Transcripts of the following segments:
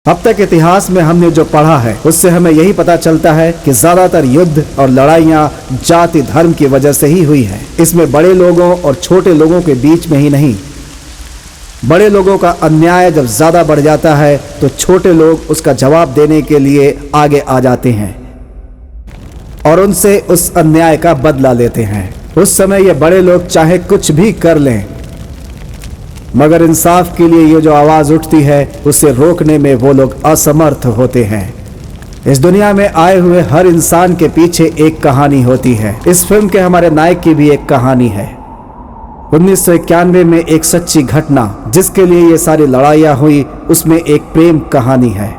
अब तक इतिहास में हमने जो पढ़ा है उससे हमें यही पता चलता है कि ज्यादातर युद्ध और लड़ाइयाँ जाति धर्म की वजह से ही हुई है। इसमें बड़े लोगों और छोटे लोगों के बीच में ही नहीं, बड़े लोगों का अन्याय जब ज्यादा बढ़ जाता है तो छोटे लोग उसका जवाब देने के लिए आगे आ जाते हैं और उनसे उस अन्याय का बदला लेते हैं। उस समय ये बड़े लोग चाहे कुछ भी कर लें, मगर इंसाफ के लिए ये जो आवाज उठती है उसे रोकने में वो लोग असमर्थ होते हैं। इस दुनिया में आए हुए हर इंसान के पीछे एक कहानी होती है। इस फिल्म के हमारे नायक की भी एक कहानी है। 1991 में एक सच्ची घटना जिसके लिए ये सारी लड़ाइयाँ हुई, उसमें एक प्रेम कहानी है।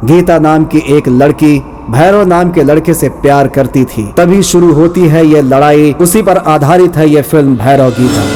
गीता नाम की एक लड़की भैरव नाम के लड़के से प्यार करती थी, तभी शुरू होती है ये लड़ाई। उसी पर आधारित है ये फिल्म भैरव गीता।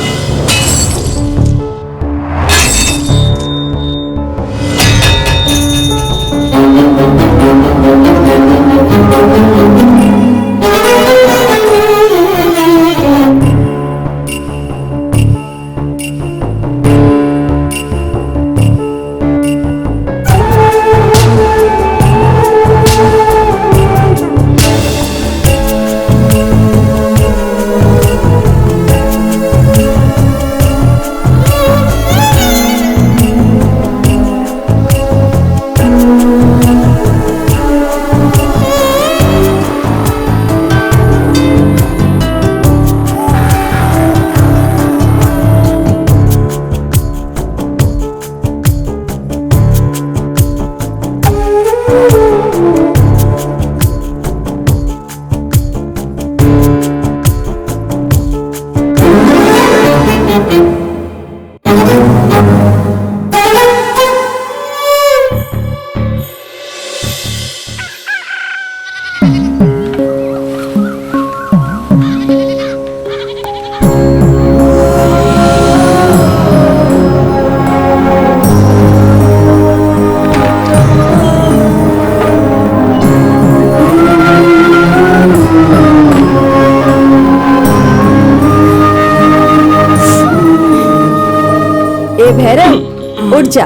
भैरव उठ जा,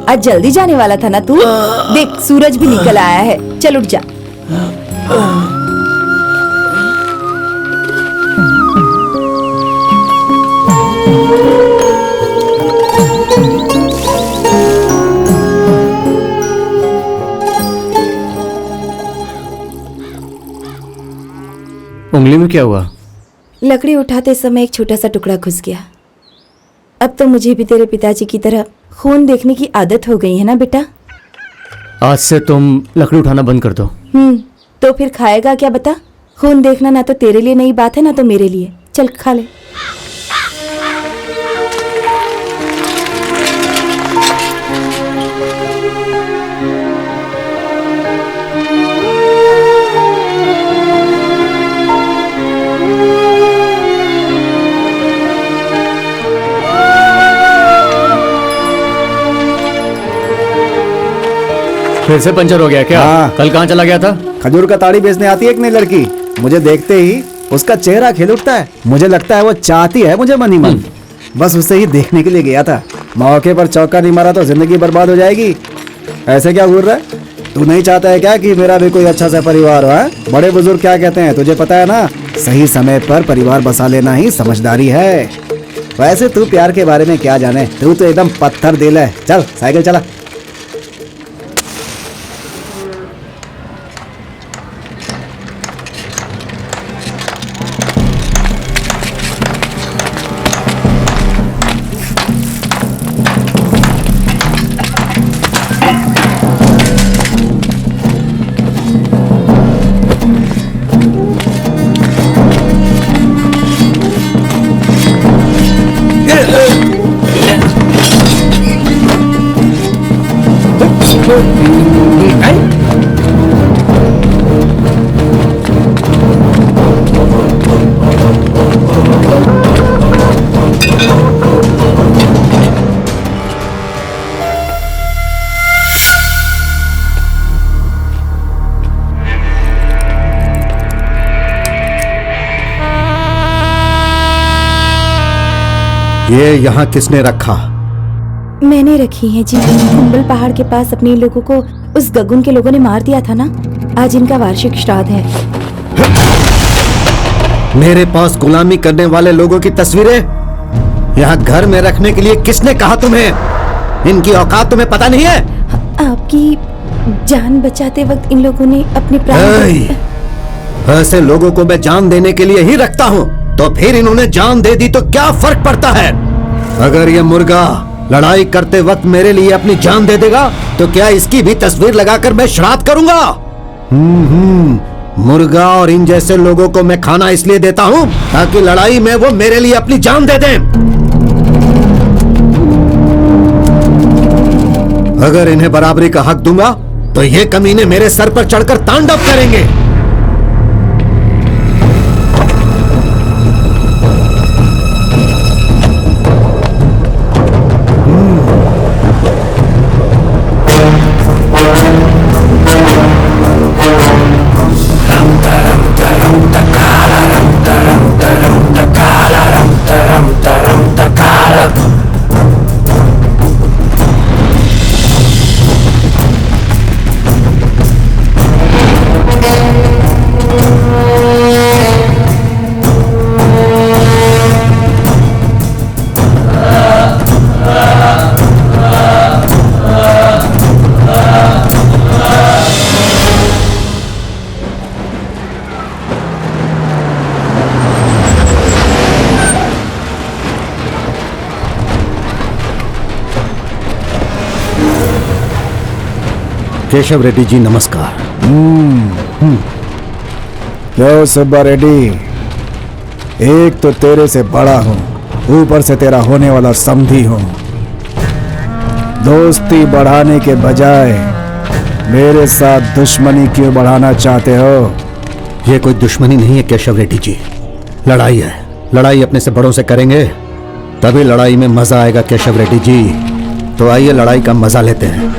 आज जल्दी जाने वाला था ना तू। देख सूरज भी निकल आया है, चल उठ जा। उंगली में क्या हुआ? लकड़ी उठाते समय एक छोटा सा टुकड़ा घुस गया। अब तो मुझे भी तेरे पिताजी की तरह खून देखने की आदत हो गई है ना बेटा। आज से तुम लकड़ी उठाना बंद कर दो। तो फिर खाएगा क्या बता? खून देखना ना तो तेरे लिए नई बात है ना तो मेरे लिए। चल खा ले। फिर से पंचर हो गया क्या? हाँ। कल कहाँ चला गया था? खजूर का ताड़ी बेचने आती है एक नई लड़की, मुझे देखते ही उसका चेहरा खिल उठता है। मुझे लगता है वो चाहती है मुझे मन ही मन। बस उसे ही देखने के लिए गया था। मौके पर चौका नहीं मारा तो जिंदगी बर्बाद हो जाएगी। ऐसे क्या घूर रहा है? तू नहीं चाहता है क्या कि मेरा भी कोई अच्छा सा परिवार हो? बड़े बुजुर्ग क्या कहते हैं तुझे पता है ना, सही समय पर परिवार बसा लेना ही समझदारी है। वैसे तू प्यार के बारे में क्या जाने, तू तो एकदम पत्थर दिल है। चल साइकिल चला। ये यहाँ किसने रखा? मैंने रखी है जी। कुंबल पहाड़ के पास अपने लोगों को उस गगुन के लोगों ने मार दिया था ना। आज इनका वार्षिक श्राद्ध है। मेरे पास गुलामी करने वाले लोगों की तस्वीरें यहाँ घर में रखने के लिए किसने कहा तुम्हें? इनकी औकात तुम्हें पता नहीं है? आपकी जान बचाते वक्त इन लोगों ने अपने प्राण। ऐसे लोगों को मैं जान देने के लिए ही रखता हूँ, तो फिर इन्होंने जान दे दी तो क्या फर्क पड़ता है? अगर ये मुर्गा लड़ाई करते वक्त मेरे लिए अपनी जान दे देगा तो क्या इसकी भी तस्वीर लगाकर मैं श्राद्ध करूंगा? मुर्गा और इन जैसे लोगों को मैं खाना इसलिए देता हूँ ताकि लड़ाई में वो मेरे लिए अपनी जान दे दें। अगर इन्हें बराबरी का हक दूंगा तो ये कमीने मेरे सर पर चढ़कर तांडव करेंगे। केशव रेड्डी जी नमस्कार। लो सुब्बा रेड्डी, एक तो तेरे से बड़ा हूँ, ऊपर से तेरा होने वाला समधी हूँ। दोस्ती बढ़ाने के बजाय मेरे साथ दुश्मनी क्यों बढ़ाना चाहते हो? ये कोई दुश्मनी नहीं है केशव रेड्डी जी, लड़ाई है। लड़ाई अपने से बड़ों से करेंगे तभी लड़ाई में मजा आएगा केशव रेड्डी जी। तो आइए लड़ाई का मजा लेते हैं।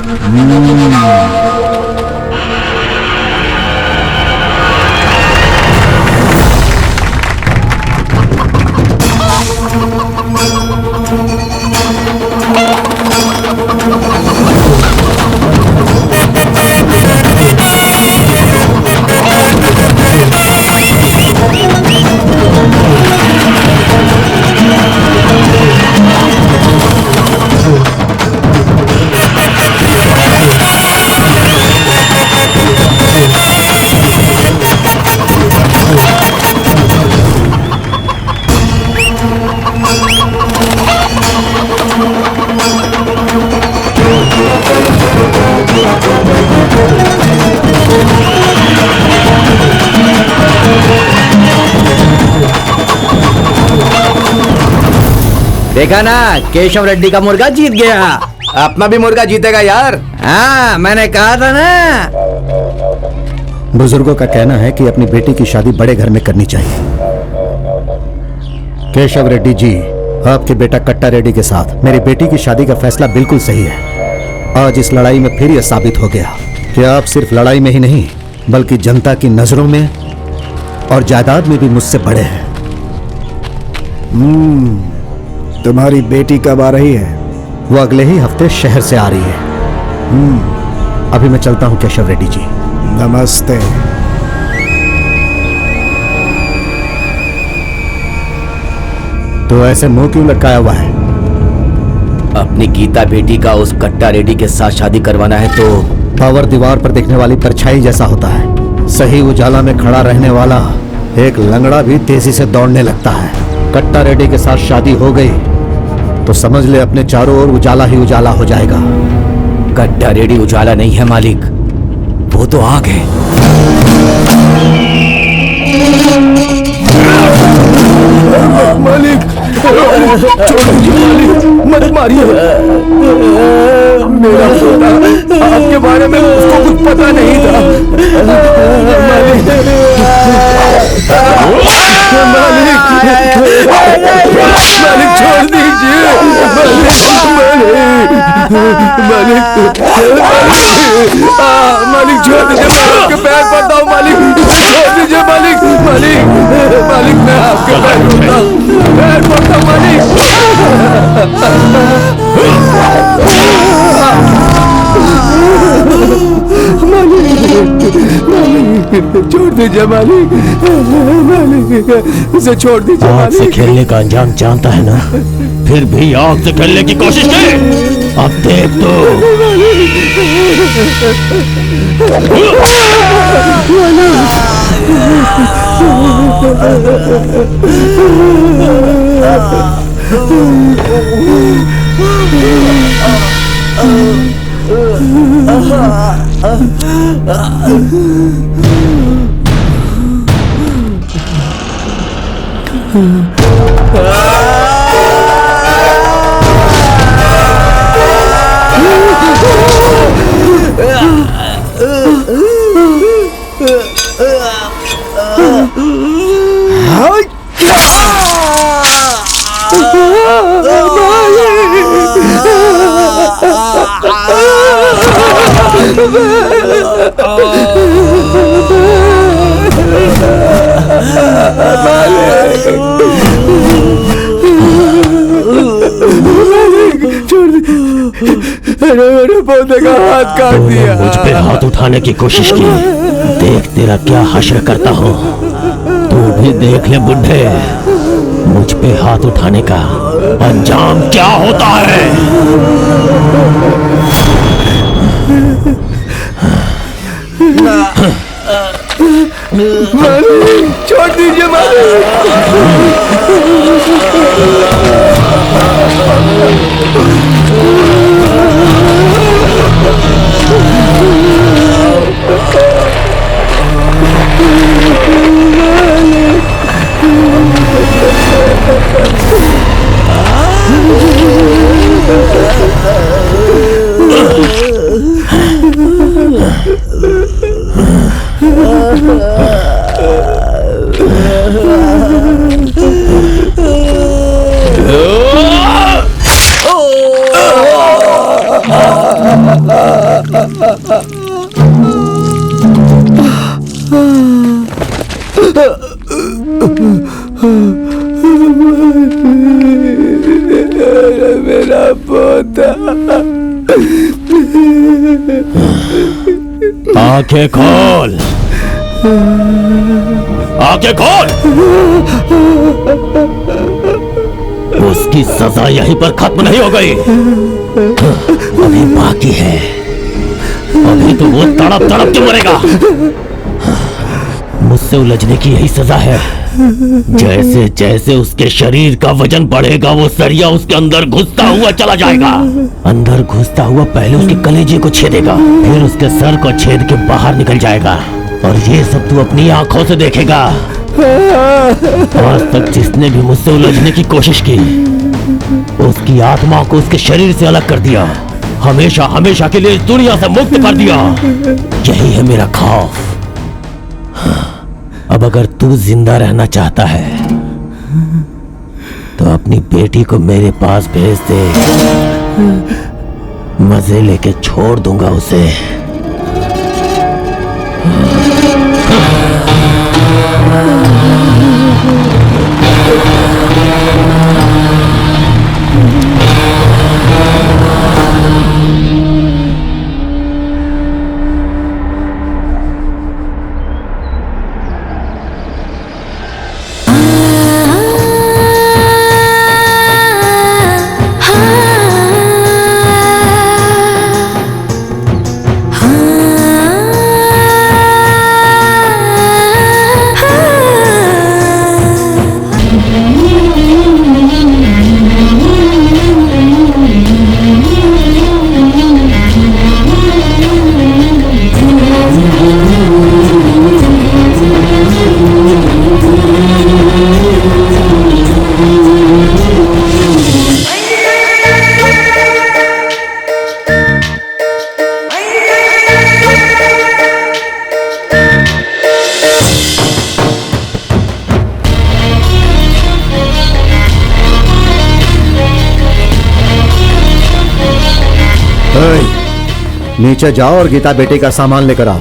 देखा ना, केशव रेड्डी का मुर्गा जीत गया। अपना भी मुर्गा जीतेगा यार। हाँ, मैंने कहा था ना। बुजुर्गों का कहना है कि अपनी बेटी की शादी बड़े घर में करनी चाहिए। केशव रेड्डी जी, आपके बेटा कट्टा रेड्डी के साथ मेरी बेटी की शादी का फैसला बिल्कुल सही है। आज इस लड़ाई में फिर यह साबित हो गया कि आप सिर्फ लड़ाई में ही नहीं बल्कि जनता की नजरों में और जायदाद में भी मुझसे बड़े हैं। तुम्हारी बेटी कब आ रही है? वो अगले ही हफ्ते शहर से आ रही है। अभी मैं चलता हूं केशव रेड्डी जी। नमस्ते। तो ऐसे मुंह क्यों लटकाया हुआ है? अपनी गीता बेटी का उस कट्टा रेड्डी के साथ शादी करवाना है तो पावर दीवार पर देखने वाली परछाई जैसा होता है। सही उजाला में खड़ा रहने वाला एक लंगड़ा भी तेजी से दौड़ने लगता है। कट्टा रेड्डी के साथ शादी हो गई तो समझ ले अपने चारों ओर उजाला ही उजाला हो जाएगा। कट्टा रेड्डी उजाला नहीं है मालिक, वो तो आग है। मालिक, छोड़ दीजिए मालिक, मत मारिए। मेरा पोता, आपके बारे में उसको कुछ पता नहीं था। मालिक, मालिक छोड़ दीजिए। मालिक छोड़ दीजिए, मैं आपके पैर पड़ता हूँ। मालिक छोड़ दीजिए। मालिक मालिक मालिक, मैं आपके पैर पड़ता हूँ। मालिक छोड़ दीजिए मालिक, मालिक उसे छोड़ दीजिए आग से मालिक। खेलने का अंजाम जानता है ना, फिर भी आग से खेलने की कोशिश की। अब देख तो। पौधे का हाथ काट दिया। मुझ पे हाथ उठाने की कोशिश की, देख तेरा क्या हश्र करता हूँ। तू भी देख ले बुढ़े, मुझ पे हाथ उठाने का अंजाम क्या होता है। मालिक छोड़ दीजिए मेरा पोता। आंखें खोल, आंखें खोल। उसकी सजा यहीं पर खत्म नहीं हो गई, अभी बाकी है। अभी तो वो तड़प तड़प के मरेगा। मुझसे उलझने की यही सजा है। जैसे जैसे उसके शरीर का वजन बढ़ेगा, वो सरिया उसके अंदर घुसता हुआ चला जाएगा। अंदर घुसता हुआ पहले उसके कलेजे को छेदेगा, फिर उसके सर को छेद के बाहर निकल जाएगा। और ये सब तू अपनी आंखों से देखेगा। आज तक जिसने भी मुझसे उलझने की कोशिश की, उसकी आत्मा को उसके शरीर से अलग कर दिया, हमेशा हमेशा के लिए इस दुनिया से मुक्त कर दिया। यही है मेरा खौफ। अब अगर तू जिंदा रहना चाहता है तो अपनी बेटी को मेरे पास भेज दे, मजे लेके छोड़ दूंगा उसे। नीचे जाओ और गीता बेटी का सामान लेकर आओ।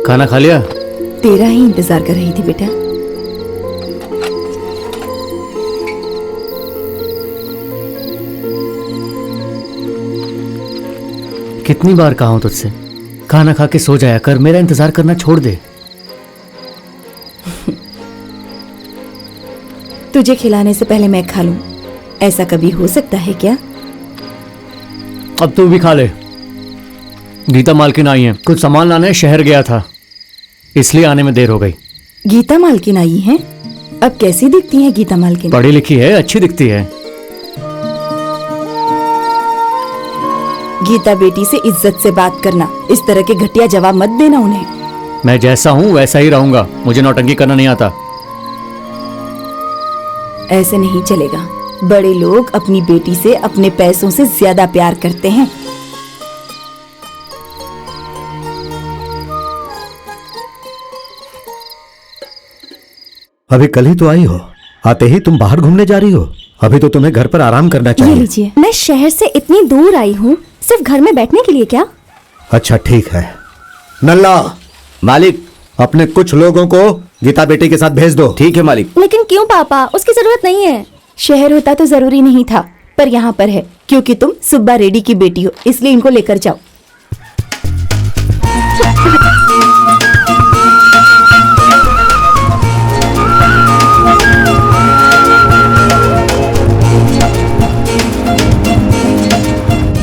खाना खा लिया? तेरा ही इंतजार कर रही थी बेटा। कितनी बार कहा हूं तुझसे, खाना खा के सो जाया कर, मेरा इंतजार करना छोड़ दे। तुझे खिलाने से पहले मैं खा लूं, ऐसा कभी हो सकता है क्या? अब तू भी खा ले। गीता मालकिन आई है, कुछ सामान लाने शहर गया था, इसलिए आने में देर हो गई। गीता मालकिन आई हैं? अब कैसी दिखती है गीता मालकिन? पढ़ी लिखी है, अच्छी दिखती है। गीता बेटी से इज्जत से बात करना, इस तरह के घटिया जवाब मत देना उन्हें। मैं जैसा हूं वैसा ही रहूंगा, मुझे नौटंकी करना नहीं आता। ऐसे नहीं चलेगा। बड़े लोग अपनी बेटी से अपने पैसों से ज्यादा प्यार करते हैं। अभी कल ही तो आई हो, आते ही तुम बाहर घूमने जा रही हो। अभी तो तुम्हें घर पर आराम करना ये चाहिए। लीजिए। मैं शहर से इतनी दूर आई हूँ सिर्फ घर में बैठने के लिए क्या? अच्छा ठीक है। नल्ला, मालिक। अपने कुछ लोगों को गीता बेटी के साथ भेज दो। ठीक है मालिक। लेकिन क्यों पापा, उसकी जरूरत नहीं है। शहर होता तो जरूरी नहीं था, पर यहाँ पर है क्योंकि तुम सुब्बा रेड्डी की बेटी हो, इसलिए इनको लेकर जाओ।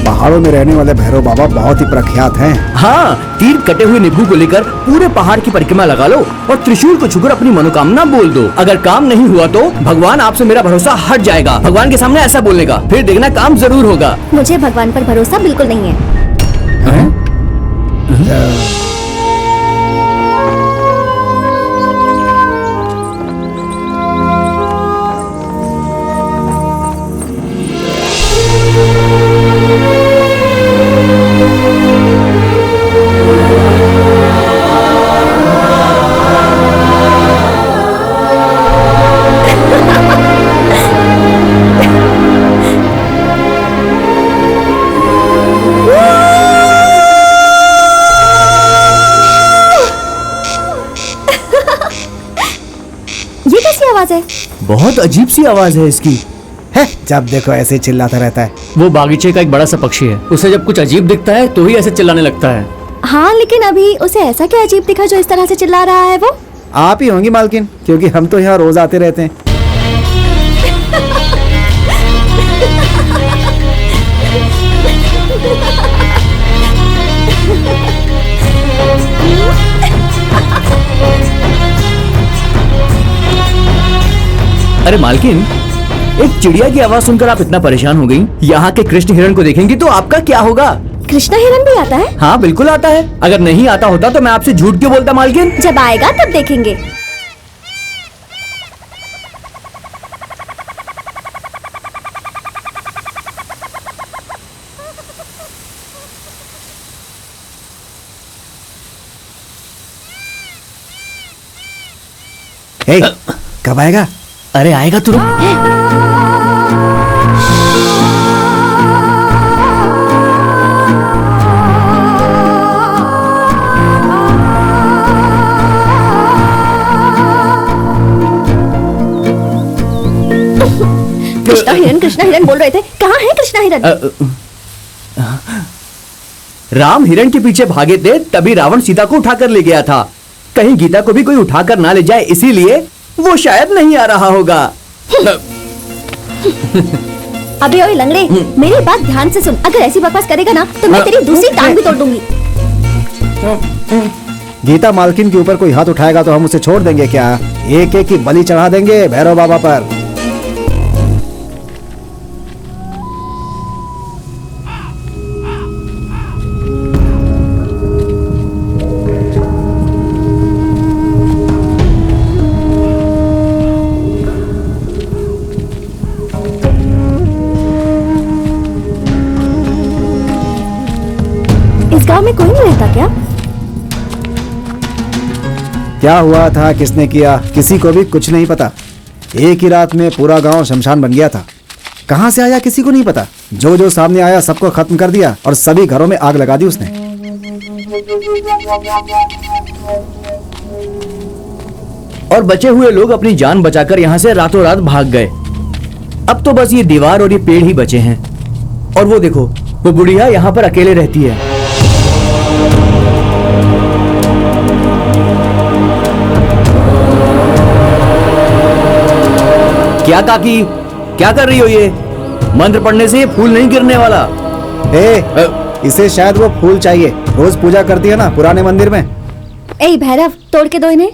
पहाड़ों में रहने वाले भैरव बाबा बहुत ही प्रख्यात हैं। हाँ, तीर कटे हुए नींबू को लेकर पूरे पहाड़ की परिक्रमा लगा लो और त्रिशूल को छूकर अपनी मनोकामना बोल दो। अगर काम नहीं हुआ तो भगवान आपसे मेरा भरोसा हट जाएगा। भगवान के सामने ऐसा बोलने का, फिर देखना काम जरूर होगा। मुझे भगवान पर भरोसा बिल्कुल नहीं है। ये कैसी आवाज है? बहुत अजीब सी आवाज है इसकी। है, जब देखो ऐसे ही चिल्लाता रहता है। वो बागीचे का एक बड़ा सा पक्षी है, उसे जब कुछ अजीब दिखता है तो ही ऐसे चिल्लाने लगता है। हाँ, लेकिन अभी उसे ऐसा क्या अजीब दिखा जो इस तरह से चिल्ला रहा है वो? आप ही होंगी मालकिन, क्योंकि हम तो यहाँ रोज आते रहते हैं। अरे मालकिन, एक चिड़िया की आवाज सुनकर आप इतना परेशान हो गई। यहाँ के कृष्ण हिरण को देखेंगी तो आपका क्या होगा? कृष्णा हिरन भी आता है? हाँ बिल्कुल आता है। अगर नहीं आता होता तो मैं आपसे झूठ क्यों बोलता मालकिन? जब आएगा तब देखेंगे। हे, कब आएगा? अरे आएगा तू। कृष्णा हिरन बोल रहे थे। कहाँ है कृष्णा हिरन? राम हिरण के पीछे भागे थे, तभी रावण सीता को उठाकर ले गया था। कहीं गीता को भी कोई उठाकर ना ले जाए, इसीलिए वो शायद नहीं आ रहा होगा। अबे ओए लंगड़े, मेरी बात ध्यान से सुन। अगर ऐसी बकवास करेगा ना तो मैं तेरी दूसरी टांग भी तोड़ दूंगी। गीता मालकिन के ऊपर कोई हाथ उठाएगा तो हम उसे छोड़ देंगे क्या? एक एक की बलि चढ़ा देंगे भैरव बाबा पर। इस गांव में कोई नहीं रहता क्या? क्या हुआ था, किसने किया, किसी को भी कुछ नहीं पता। एक ही रात में पूरा गांव शमशान बन गया था। कहां से आया किसी को नहीं पता। जो जो सामने आया सबको खत्म कर दिया और सभी घरों में आग लगा दी उसने। और बचे हुए लोग अपनी जान बचाकर यहाँ से रातों रात भाग गए। अब तो बस ये दीवार और ये पेड़ ही बचे हैं। और वो देखो, वो बुढ़िया यहाँ पर अकेले रहती है। क्या काकी, क्या कर रही हो ये? मंत्र पढ़ने से ये फूल नहीं गिरने वाला। इसे शायद वो फूल चाहिए, रोज पूजा करती है ना पुराने मंदिर में। ए भैरव, तोड़ के दो इन्हें।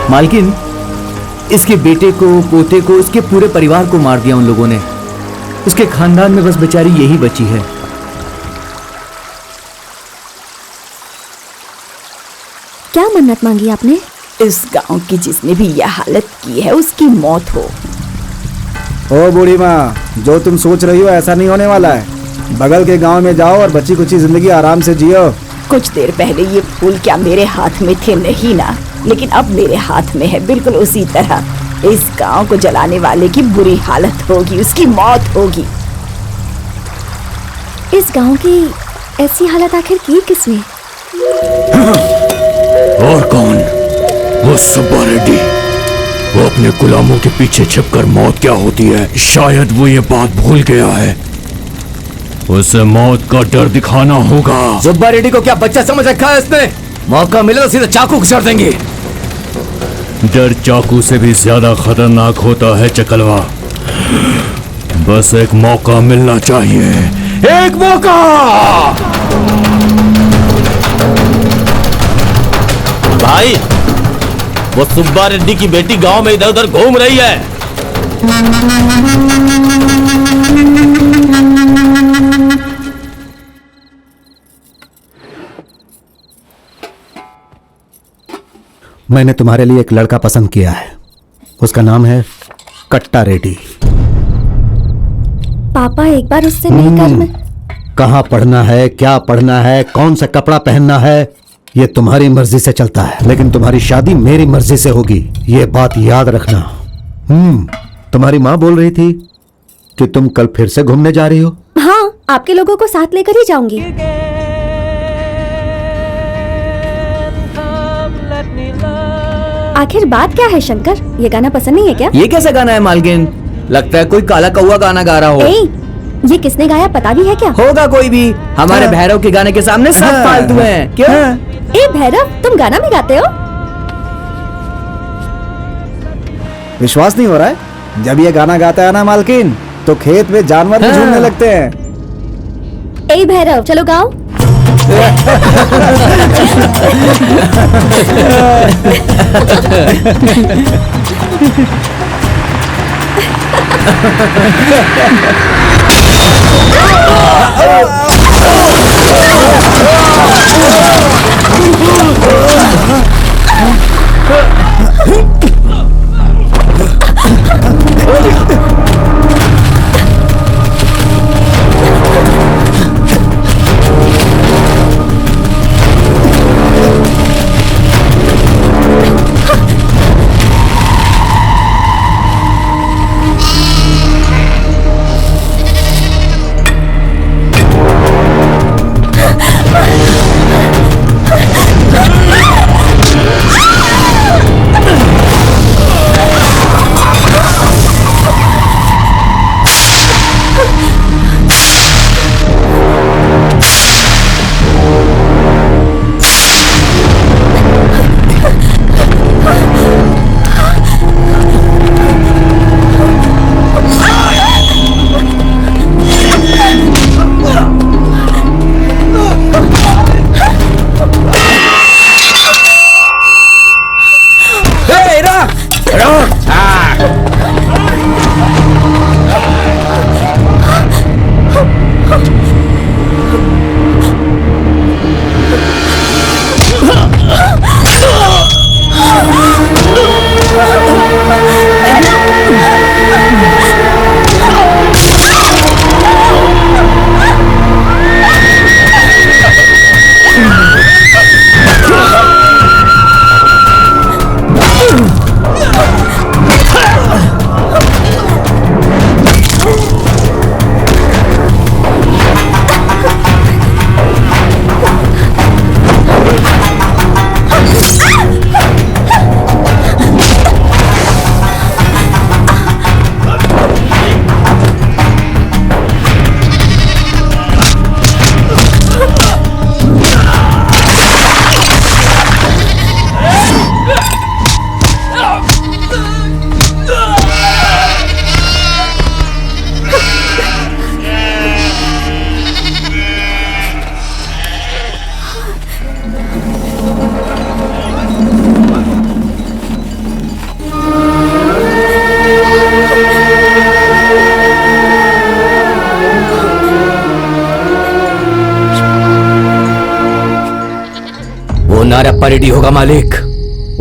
मालकिन, इसके बेटे को, पोते को, इसके पूरे परिवार को मार दिया उन लोगों ने। उसके खानदान में बस बेचारी यही बची है। क्या मन्नत मांगी आपने? इस गांव की जिसने भी यह हालत की है उसकी मौत हो। ओ बूढ़ी माँ, जो तुम सोच रही हो ऐसा नहीं होने वाला है। बगल के गांव में जाओ और बची कुची जिंदगी आराम से जियो। कुछ देर पहले ये फूल क्या मेरे हाथ में थे? नहीं ना, लेकिन अब मेरे हाथ में है। बिल्कुल उसी तरह इस गांव को जलाने वाले की बुरी हालत होगी, उसकी मौत होगी। इस गांव की ऐसी हालत आखिर की किसने? और कौन? वो सुब्बा रेड्डी। वो अपने गुलामों के पीछे छिपकर मौत क्या होती है, शायद वो ये बात भूल गया है। उसे मौत का डर दिखाना होगा। सुब्बा रेड्डी को क्या बच्चा समझ रखा है इसने? मौका मिले तो सीधा चाकू घुसा देंगे। डर चाकू से भी ज्यादा खतरनाक होता है चकलवा। बस एक मौका मिलना चाहिए, एक मौका। भाई, वो सुब्बा रेड्डी की बेटी गांव में इधर उधर घूम रही है। मैंने तुम्हारे लिए एक लड़का पसंद किया है। उसका नाम है कट्टा रेड्डी। पापा एक बार उससे मिलकर मैं... कहाँ पढ़ना है, क्या पढ़ना है, कौन सा कपड़ा पहनना है, ये तुम्हारी मर्जी से चलता है, लेकिन तुम्हारी शादी मेरी मर्जी से होगी, ये बात याद रखना। तुम्हारी माँ बोल रही थी कि तुम कल फिर से घूमने जा रही हो। हाँ, आपके लोगों को साथ लेकर ही जाऊंगी। आखिर बात क्या है शंकर? ये गाना पसंद नहीं है क्या? ये कैसा गाना है मालकिन? लगता है कोई काला कौवा गाना गा रहा हो। ये किसने गाया पता भी है क्या? होगा कोई भी। हमारे भैरव के गाने के सामने सब फालतू हैं। क्यों? ए भैरव, तुम गाना भी गाते हो? विश्वास नहीं हो रहा है? जब ये गाना गाता है ना मालकिन, तो खेत में जानवर भी झूमने लगते हैं। ए भैरव, चलो गाओ। नारायप्पा रेड्डी होगा मालिक।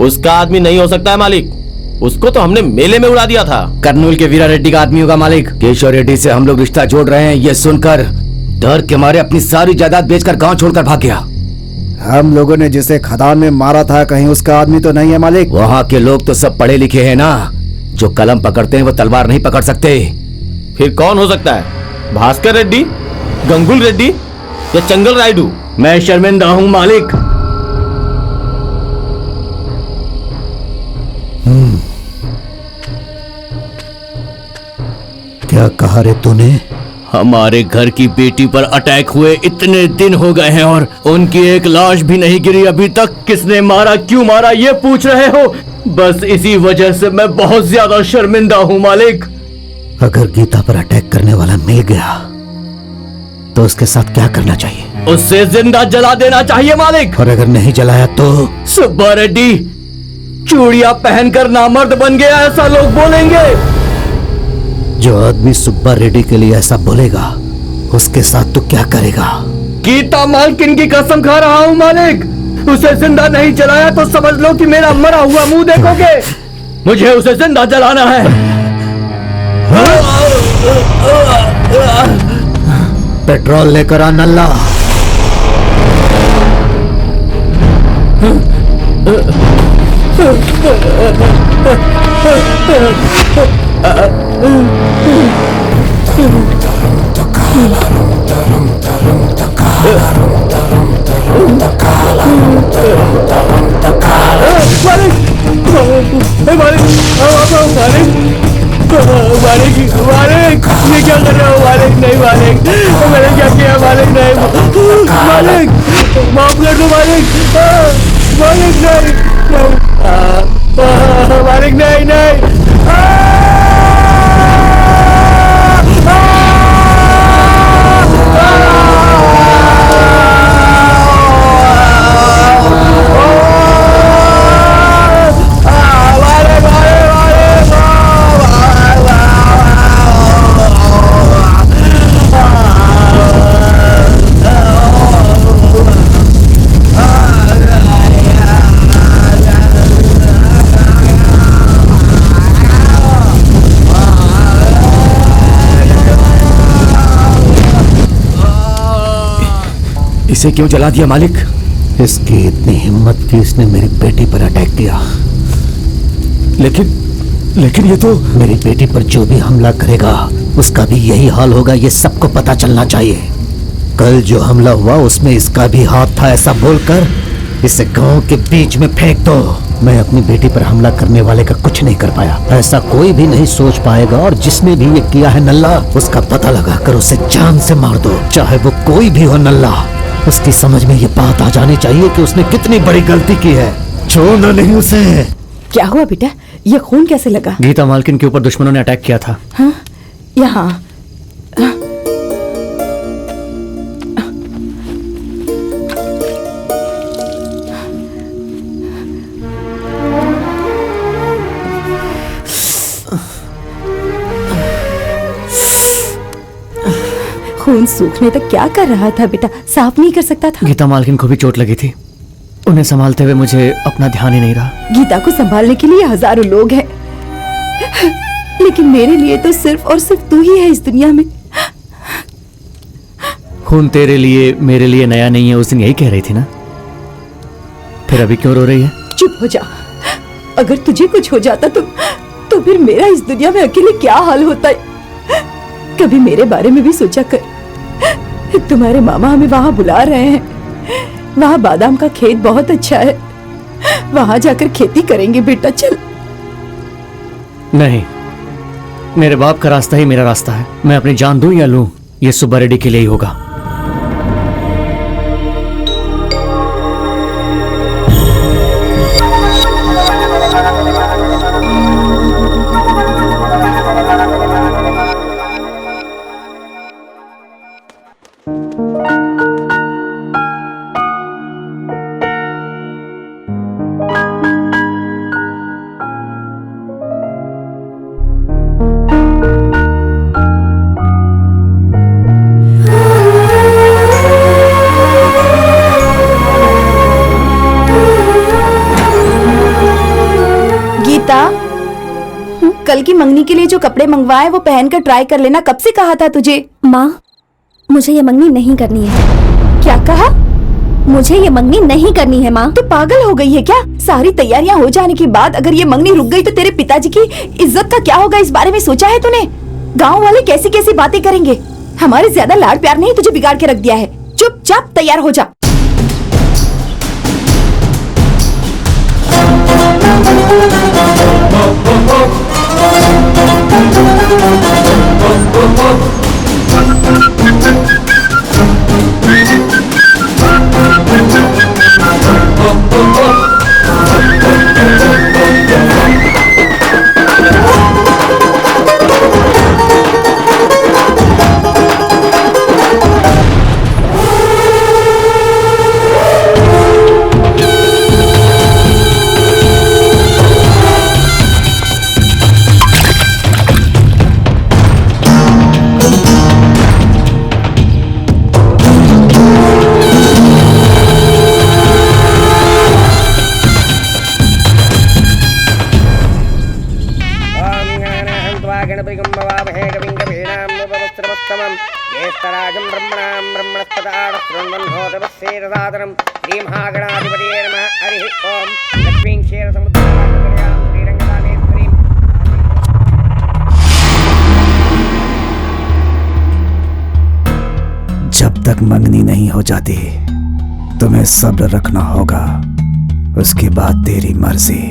उसका आदमी नहीं हो सकता है मालिक, उसको तो हमने मेले में उड़ा दिया था। कर्नूल के वीरा रेड्डी का आदमी होगा मालिक। केशव रेड्डी से हम लोग रिश्ता जोड़ रहे हैं, ये सुनकर डर के मारे अपनी सारी जायदाद बेचकर गांव छोड़कर भाग गया। हम लोगों ने जिसे खदान में मारा था, कहीं उसका आदमी तो नहीं है मालिक? वहाँ के लोग तो सब पढ़े लिखे हैं ना, जो कलम पकड़ते हैं वो तलवार नहीं पकड़ सकते। फिर कौन हो सकता है? भास्कर रेड्डी, गंगुल रेड्डी या चंगल रायडू? मैं शर्मिंदा हूँ मालिक। क्या कहा रे तूने? हमारे घर की बेटी पर अटैक हुए इतने दिन हो गए हैं और उनकी एक लाश भी नहीं गिरी अभी तक। किसने मारा, क्यों मारा, ये पूछ रहे हो? बस इसी वजह से मैं बहुत ज्यादा शर्मिंदा हूँ मालिक। अगर गीता पर अटैक करने वाला मिल गया तो उसके साथ क्या करना चाहिए? उससे जिंदा जला देना चाहिए मालिक। और अगर नहीं जलाया तो? सुब्बा रेड्डी चूड़िया पहनकर नामर्द बन गया, ऐसा लोग बोलेंगे। जो आदमी सुब्बा रेड्डी के लिए ऐसा बोलेगा उसके साथ तू क्या करेगा? गीता मालकिन की कसम खा रहा हूँ मालिक, उसे जिंदा नहीं जलाया तो समझ लो कि मेरा मरा हुआ मुंह देखोगे। मुझे उसे जिंदा जलाना है। पेट्रोल लेकर आ नल्ला। मालिक, ये क्या कर रहे हो मालिक? नहीं मालिक, मैंने क्या किया मालिक? नहीं मालिक, माफ कर दो मालिक। मालिक नहीं, मालिक नहीं, नहीं। इसे क्यों जला दिया मालिक? इसकी इतनी हिम्मत कि इसने मेरी बेटी पर अटैक किया। लेकिन ये तो मेरी बेटी पर जो भी हमला करेगा उसका भी यही हाल होगा, ये सबको पता चलना चाहिए। कल जो हमला हुआ उसमें इसका भी हाथ था, ऐसा बोलकर इसे गांव के बीच में फेंक दो। मैं अपनी बेटी पर हमला करने वाले का कुछ नहीं कर पाया, ऐसा कोई भी नहीं सोच पाएगा। और जिसने भी ये किया है नल्ला, उसका पता लगाकर उसे जान से मार दो, चाहे वो कोई भी हो। नल्ला, उसकी समझ में ये बात आ जानी चाहिए कि उसने कितनी बड़ी गलती की है। छोड़ना नहीं उसे। क्या हुआ बेटा, ये खून कैसे लगा? गीता मालकिन के ऊपर दुश्मनों ने अटैक किया था। हाँ? यहाँ खून सूखने तक क्या कर रहा था बेटा? साफ नहीं कर सकता था? गीता मालकिन को भी चोट लगी थी, उन्हें संभालते हुए मुझे अपना ध्यान ही नहीं रहा। गीता को संभालने के लिए हजारों लोग हैं, लेकिन मेरे लिए तो सिर्फ और सिर्फ तू ही है इस दुनिया में। खून तेरे लिए मेरे लिए नया नहीं है, उस दिन यही कह रही थी ना? फिर अभी क्यों रो रही है? चुप हो जा। अगर तुझे कुछ हो जाता तो फिर मेरा इस दुनिया में अकेले क्या हाल होता है? कभी मेरे बारे में भी सोचा कर। तुम्हारे मामा हमें वहां बुला रहे हैं, वहां बादाम का खेत बहुत अच्छा है, वहां जाकर खेती करेंगे बेटा, चल। नहीं, मेरे बाप का रास्ता ही मेरा रास्ता है। मैं अपनी जान दूं या लूं, ये सुब्बा रेड्डी के लिए ही होगा। गीता, कल की मंगनी के लिए जो कपड़े मंगवाए वो पहनकर ट्राई कर लेना। कब से कहा था तुझे? माँ, मुझे ये मंगनी नहीं करनी है। क्या कहा? मुझे ये मंगनी नहीं करनी है माँ। तो पागल हो गई है क्या? सारी तैयारियां हो जाने के बाद अगर ये मंगनी रुक गई तो तेरे पिताजी की इज्जत का क्या होगा? इस बारे में सोचा है तूने? गांव वाले कैसी कैसी बातें करेंगे। हमारे ज्यादा लाड प्यार ने ही तुझे बिगाड़ के रख दिया है। चुपचाप तैयार हो जा। ज्येष्ठराजं ब्रह्मणां ब्रह्मणस्पदाः शृण्वन्नोतपस्येदसादरं श्रीमहागणाधिपतये नमः। हरिः ओम्। लक्ष्मीं क्षीरसमुद्रां श्रीरङ्गदानेश्वरीं। जब तक मंगनी नहीं हो जाती तुम्हें सब्र रखना होगा, उसके बाद तेरी मर्जी।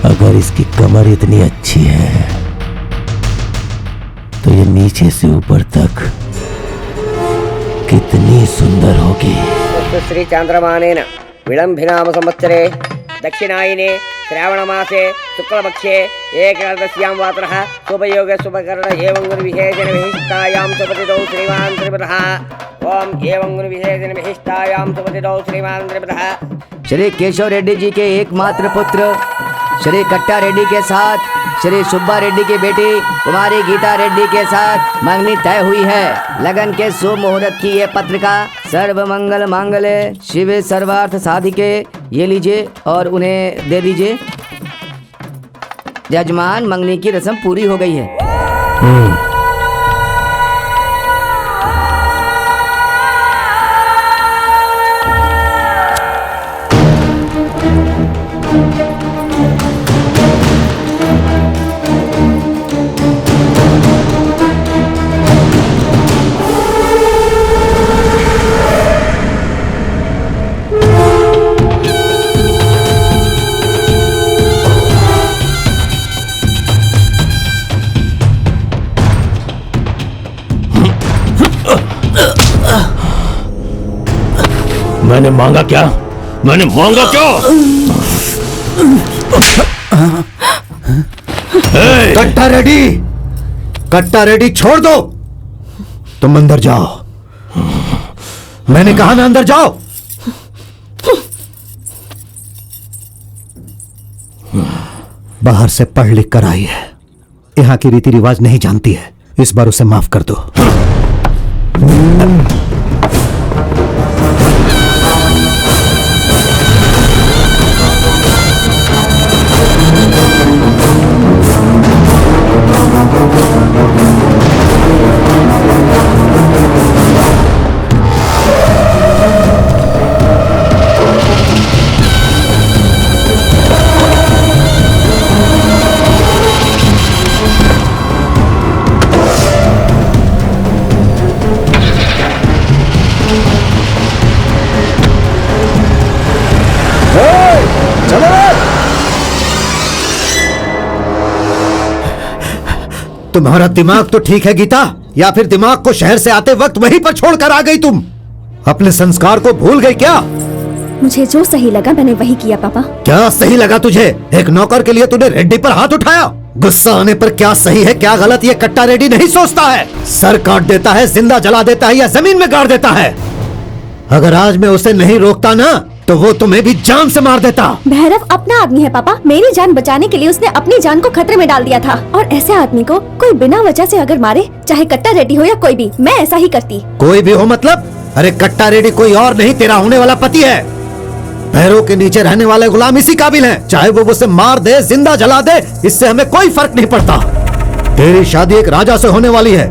अगर इसकी कमर इतनी अच्छी है तो ये नीचे से ऊपर तक कितनी सुंदर होगी। श्री चांद्रमानेन विलंबिनाम संवत्सरे दक्षिणायने श्रावणमासे शुक्लपक्षे एकादश्यां वात्रः शुभयोग शुभकर्ण एवं गुणविशेषण विशिष्टायां सुपतितौ श्रीमान् त्रिपुरः। ओम एवं गुणविशेषण विशिष्टायां सुपतितौ श्रीमान् त्रिपुरः। श्री केशव रेड्डी जी के एकमात्र पुत्र श्री कट्टा रेड्डी के साथ श्री सुब्बा रेड्डी की बेटी कुमारी गीता रेड्डी के साथ मंगनी तय हुई है। लगन के शुभ मुहूर्त की ये पत्रिका सर्व मंगल मांगल्ये शिवे सर्वार्थ साधिके, ये लीजिए और उन्हें दे दीजिए। जजमान, मंगनी की रस्म पूरी हो गई है। मैंने मांगा क्या? मैंने मांगा क्या? कट्टा रेड्डी, कट्टा रेड्डी छोड़ दो। तुम अंदर जाओ। मैंने कहा ना अंदर जाओ। बाहर से पढ़ लिख कर आई है, यहाँ की रीति रिवाज नहीं जानती है। इस बार उसे माफ कर दो। तुम्हारा दिमाग तो ठीक है गीता, या फिर दिमाग को शहर से आते वक्त वहीं पर छोड़कर आ गई तुम? अपने संस्कार को भूल गई क्या? मुझे जो सही लगा मैंने वही किया पापा। क्या सही लगा तुझे? एक नौकर के लिए तूने रेड्डी पर हाथ उठाया। गुस्सा आने पर क्या सही है क्या गलत ये कट्टा रेड्डी नहीं सोचता है। सर काट देता है, जिंदा जला देता है या जमीन में गाड़ देता है। अगर आज मैं उसे नहीं रोकता ना तो वो तुम्हें भी जान से मार देता। भैरव अपना आदमी है पापा, मेरी जान बचाने के लिए उसने अपनी जान को खतरे में डाल दिया था। और ऐसे आदमी को कोई बिना वजह से अगर मारे, चाहे कट्टा रेड्डी हो या कोई भी, मैं ऐसा ही करती। कोई भी हो मतलब? अरे कट्टा रेड्डी कोई और नहीं, तेरा होने वाला पति है। पैरों के नीचे रहने वाले गुलाम इसी काबिल हैं। चाहे वो उसे मार दे, जिंदा जला दे, इससे हमें कोई फर्क नहीं पड़ता। तेरी शादी एक राजा से होने वाली है।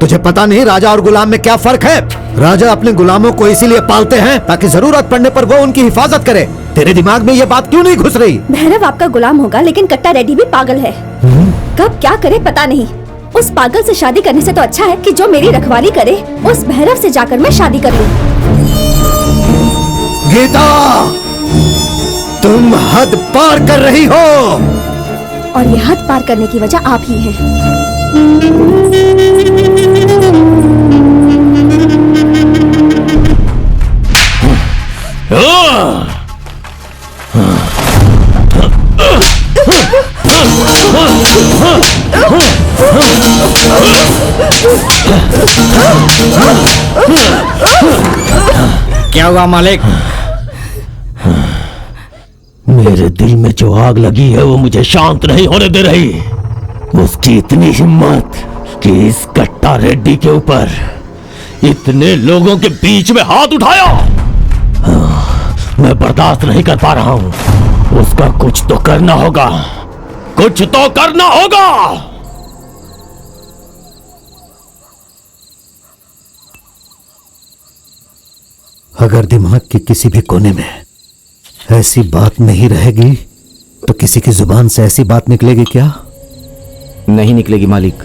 तुझे पता नहीं राजा और गुलाम में क्या फर्क है? राजा अपने गुलामों को इसीलिए पालते हैं ताकि जरूरत पड़ने पर वो उनकी हिफाजत करे। तेरे दिमाग में ये बात क्यों नहीं घुस रही? भैरव आपका गुलाम होगा लेकिन कट्टा रेड्डी भी पागल है। कब क्या करे पता नहीं। उस पागल से शादी करने से तो अच्छा है कि जो मेरी रखवाली करे उस भैरव से जाकर मैं शादी कर लूं। गीता, तुम हद पार कर रही हो। और ये हद पार करने की वजह आप ही हैं। क्या हुआ मालिक? मेरे दिल में जो आग लगी है वो मुझे शांत नहीं होने दे रही। उसकी इतनी हिम्मत कि इस कट्टा रेड्डी के ऊपर इतने लोगों के बीच में हाथ उठाया। मैं बर्दाश्त नहीं कर पा रहा हूं। उसका कुछ तो करना होगा, कुछ तो करना होगा। अगर दिमाग के किसी भी कोने में ऐसी बात नहीं रहेगी तो किसी की जुबान से ऐसी बात निकलेगी क्या? नहीं निकलेगी मालिक।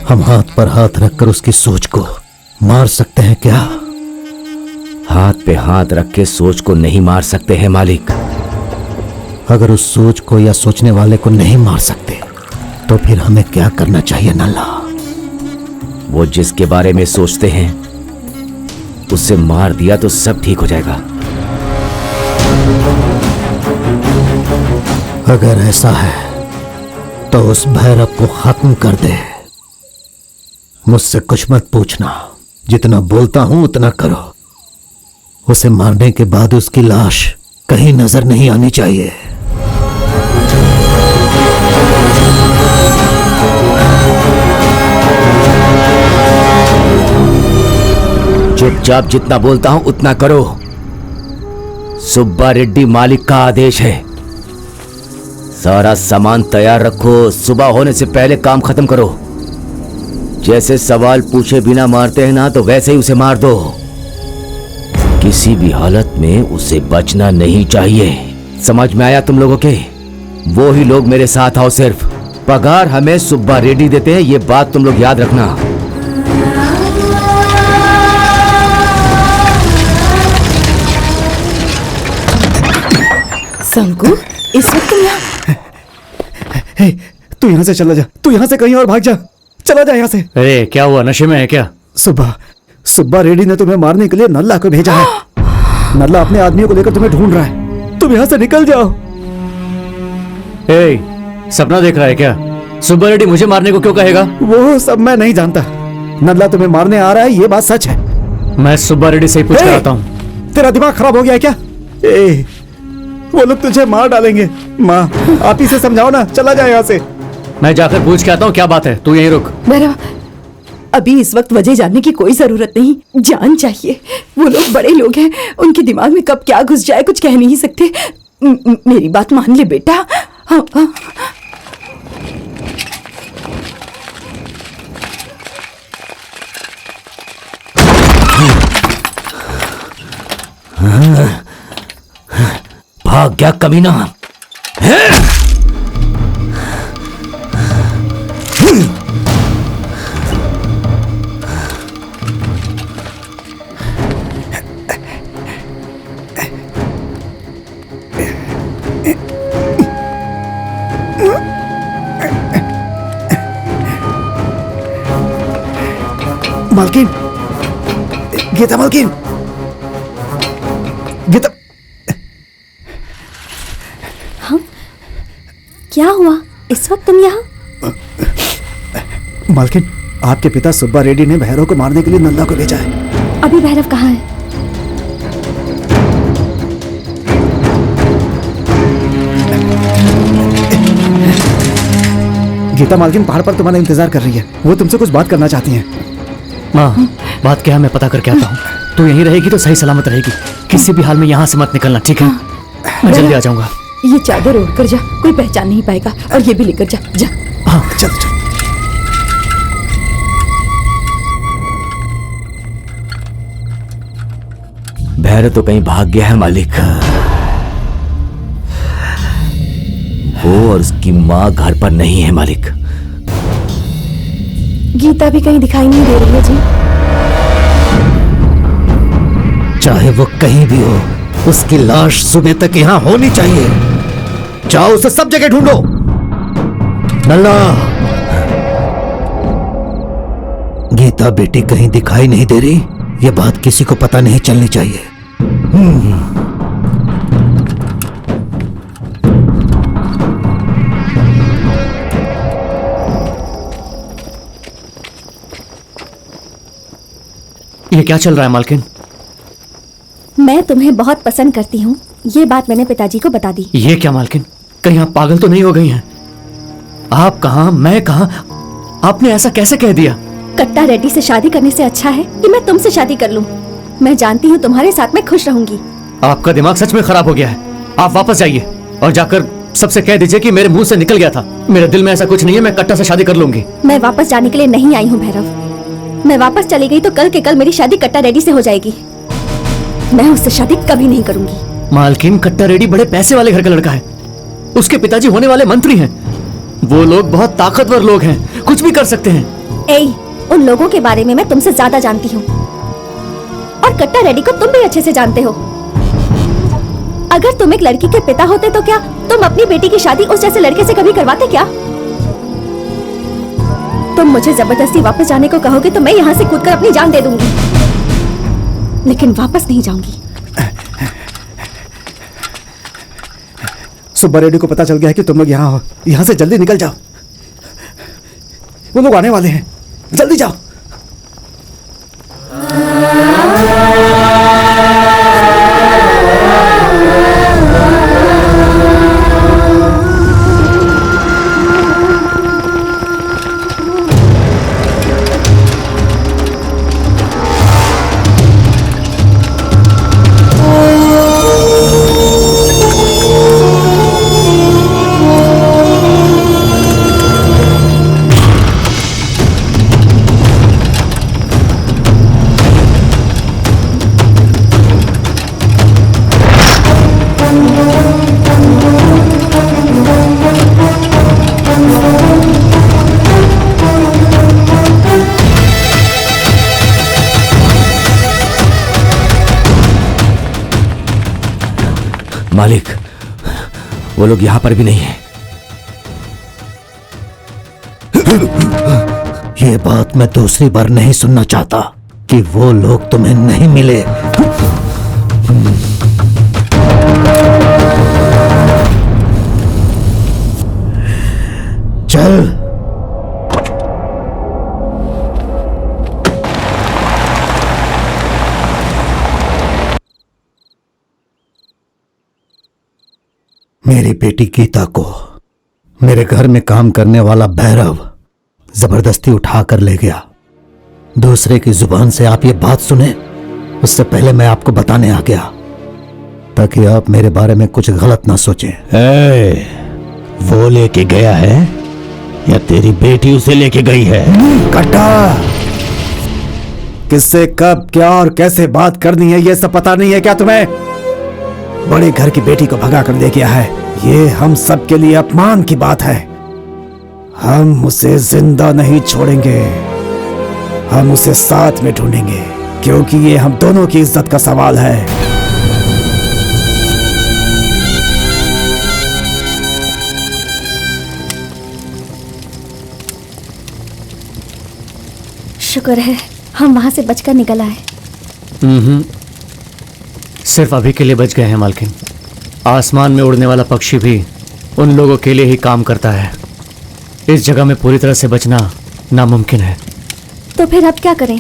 हम हाथ पर हाथ रखकर उसकी सोच को मार सकते हैं क्या? हाथ पे हाथ रख के सोच को नहीं मार सकते हैं मालिक। अगर उस सोच को या सोचने वाले को नहीं मार सकते तो फिर हमें क्या करना चाहिए नल्ला? वो जिसके बारे में सोचते हैं उसे मार दिया तो सब ठीक हो जाएगा। अगर ऐसा है तो उस भैरव को खत्म कर दे। मुझसे कुछ मत पूछना, जितना बोलता हूं उतना करो। उसे मारने के बाद उसकी लाश कहीं नजर नहीं आनी चाहिए। चुपचाप जितना बोलता हूं उतना करो। सुब्बा रेड्डी मालिक का आदेश है। सारा सामान तैयार रखो, सुबह होने से पहले काम खत्म करो। जैसे सवाल पूछे बिना मारते हैं ना तो वैसे ही उसे मार दो। किसी भी हालत में उसे बचना नहीं चाहिए। समझ में आया तुम लोगों के? वो ही लोग मेरे साथ आओ। सिर्फ पगार हमें सुब्बा रेड्डी देते हैं, ये बात तुम लोग याद रखना। संकु, इस वक्त तुम यहाँ? हे, तू यहाँ से चला जा, तू यहाँ से कहीं और भाग जा। चला जा यहाँ से। अरे क्या हुआ, नशे में है क्या? सुब्बा रेड्डी ने तुम्हें मारने के लिए नल्ला को भेजा है। नल्ला अपने आदमियों को लेकर तुम्हें ढूंढ रहा है। तुम यहाँ से निकल जाओ। सपना देख रहा है क्या? सुब्बा रेड्डी मुझे मारने को क्यों कहेगा? वो सब मैं नहीं जानता। नल्ला तुम्हें मारने आ रहा है, ये बात सच है। मैं सुब्बा रेड्डी से ही पूछ करता हूँ। तेरा दिमाग खराब हो गया है क्या? वो लोग तुझे मार डालेंगे। माँ, आप ही से समझाओ ना। चला जाए यहाँ से। मैं जाकर पूछ के आता हूँ क्या बात है। तू यहीं रुक। मेरा अभी इस वक्त वजह जानने की कोई जरूरत नहीं, जान चाहिए। वो लोग बड़े लोग हैं, उनके दिमाग में कब क्या घुस जाए कुछ कह नहीं सकते। मेरी बात मान ले बेटा। हाँ, हाँ। भाग गया कमीना। मालकिन, गीता मालकिन, गीता। हाँ, क्या हुआ इस वक्त तुम यहाँ? मालकिन, आपके पिता सुब्बा रेड्डी ने भैरव को मारने के लिए नंदा को भेजा है। अभी भैरव कहाँ है? गीता मालकिन पहाड़ पर तुम्हारा इंतजार कर रही है। वो तुमसे कुछ बात करना चाहती हैं। माँ, बात क्या है मैं पता करके आता हूँ। तू यहीं रहेगी तो सही सलामत रहेगी। किसी भी हाल में यहाँ से मत निकलना, ठीक है? मैं जल्दी आ जाऊंगा। ये चादर ओढ़ कर जा, कोई पहचान नहीं पाएगा। और ये भी लेकर जा, जा। हाँ, चलो चलो। भैरव तो कहीं भाग गया है मालिक। वो और उसकी माँ घर पर नहीं है मालिक। गीता भी कहीं दिखाई नहीं दे रही है जी। चाहे वो कहीं भी हो, उसकी लाश सुबह तक यहाँ होनी चाहिए। जाओ उसे सब जगह ढूंढो। नल्ला, गीता बेटी कहीं दिखाई नहीं दे रही, ये बात किसी को पता नहीं चलनी चाहिए। ये क्या चल रहा है मालकिन? मैं तुम्हें बहुत पसंद करती हूँ, ये बात मैंने पिताजी को बता दी। ये क्या मालकिन, कहीं आप पागल तो नहीं हो गई हैं? आप कहाँ, मैं कहाँ? आपने ऐसा कैसे कह दिया? कट्टा रेड्डी से शादी करने से अच्छा है कि मैं तुमसे शादी कर लूं। मैं जानती हूँ तुम्हारे साथ मैं खुश रहूंगी। आपका दिमाग सच में खराब हो गया है। आप वापस जाइए और जाकर सबसे कह दीजिए कि मेरे मुंह से निकल गया था। मेरे दिल में ऐसा कुछ नहीं है, मैं कट्टा से शादी कर लूंगी। मैं वापस जाने के लिए नहीं आई हूँ भैरव। मैं वापस चली गई तो कल के कल मेरी शादी कट्टा रेड्डी से हो जाएगी। मैं उससे शादी कभी नहीं करूंगी। मालकिन, कट्टा रेड्डी बड़े पैसे वाले घर का लड़का है। उसके पिताजी होने वाले मंत्री हैं। वो लोग बहुत ताकतवर लोग हैं, कुछ भी कर सकते हैं। ए, उन लोगों के बारे में मैं तुमसे ज्यादा जानती हूँ, और कट्टा रेड्डी को तुम भी अच्छे से जानते हो। अगर तुम एक लड़की के पिता होते तो क्या तुम अपनी बेटी की शादी उस जैसे लड़के से कभी करवाते क्या? तुम मुझे जबरदस्ती वापस जाने को कहोगे तो मैं यहाँ से कूदकर अपनी जान दे दूंगी, लेकिन वापस नहीं जाऊंगी। सुब्बा रेड्डी को पता चल गया है कि तुम लोग यहाँ हो। यहाँ से जल्दी निकल जाओ, वो लोग आने वाले हैं। जल्दी जाओ। मालिक, वो लोग यहां पर भी नहीं है। ये बात मैं दूसरी बार नहीं सुनना चाहता कि वो लोग तुम्हें नहीं मिले। चल। मेरी बेटी गीता को मेरे घर में काम करने वाला भैरव जबरदस्ती उठा कर ले गया। दूसरे की जुबान से आप ये बात सुने उससे पहले मैं आपको बताने आ गया, ताकि आप मेरे बारे में कुछ गलत ना सोचें। वो लेके गया है या तेरी बेटी उसे लेके गई है? कट्टा, किससे कब क्या और कैसे बात करनी है ये सब पता नहीं है क्या तुम्हें? बड़े घर की बेटी को भगा कर ले गया है, ये हम सब के लिए अपमान की बात है। हम उसे जिंदा नहीं छोड़ेंगे, हम उसे साथ में ढूंढेंगे, क्योंकि ये हम दोनों की इज्जत का सवाल है। शुक्र है हम वहां से बचकर निकल आए। सिर्फ अभी के लिए बच गए हैं मालकिन। आसमान में उड़ने वाला पक्षी भी उन लोगों के लिए ही काम करता है। इस जगह में पूरी तरह से बचना नामुमकिन है। तो फिर अब क्या करें?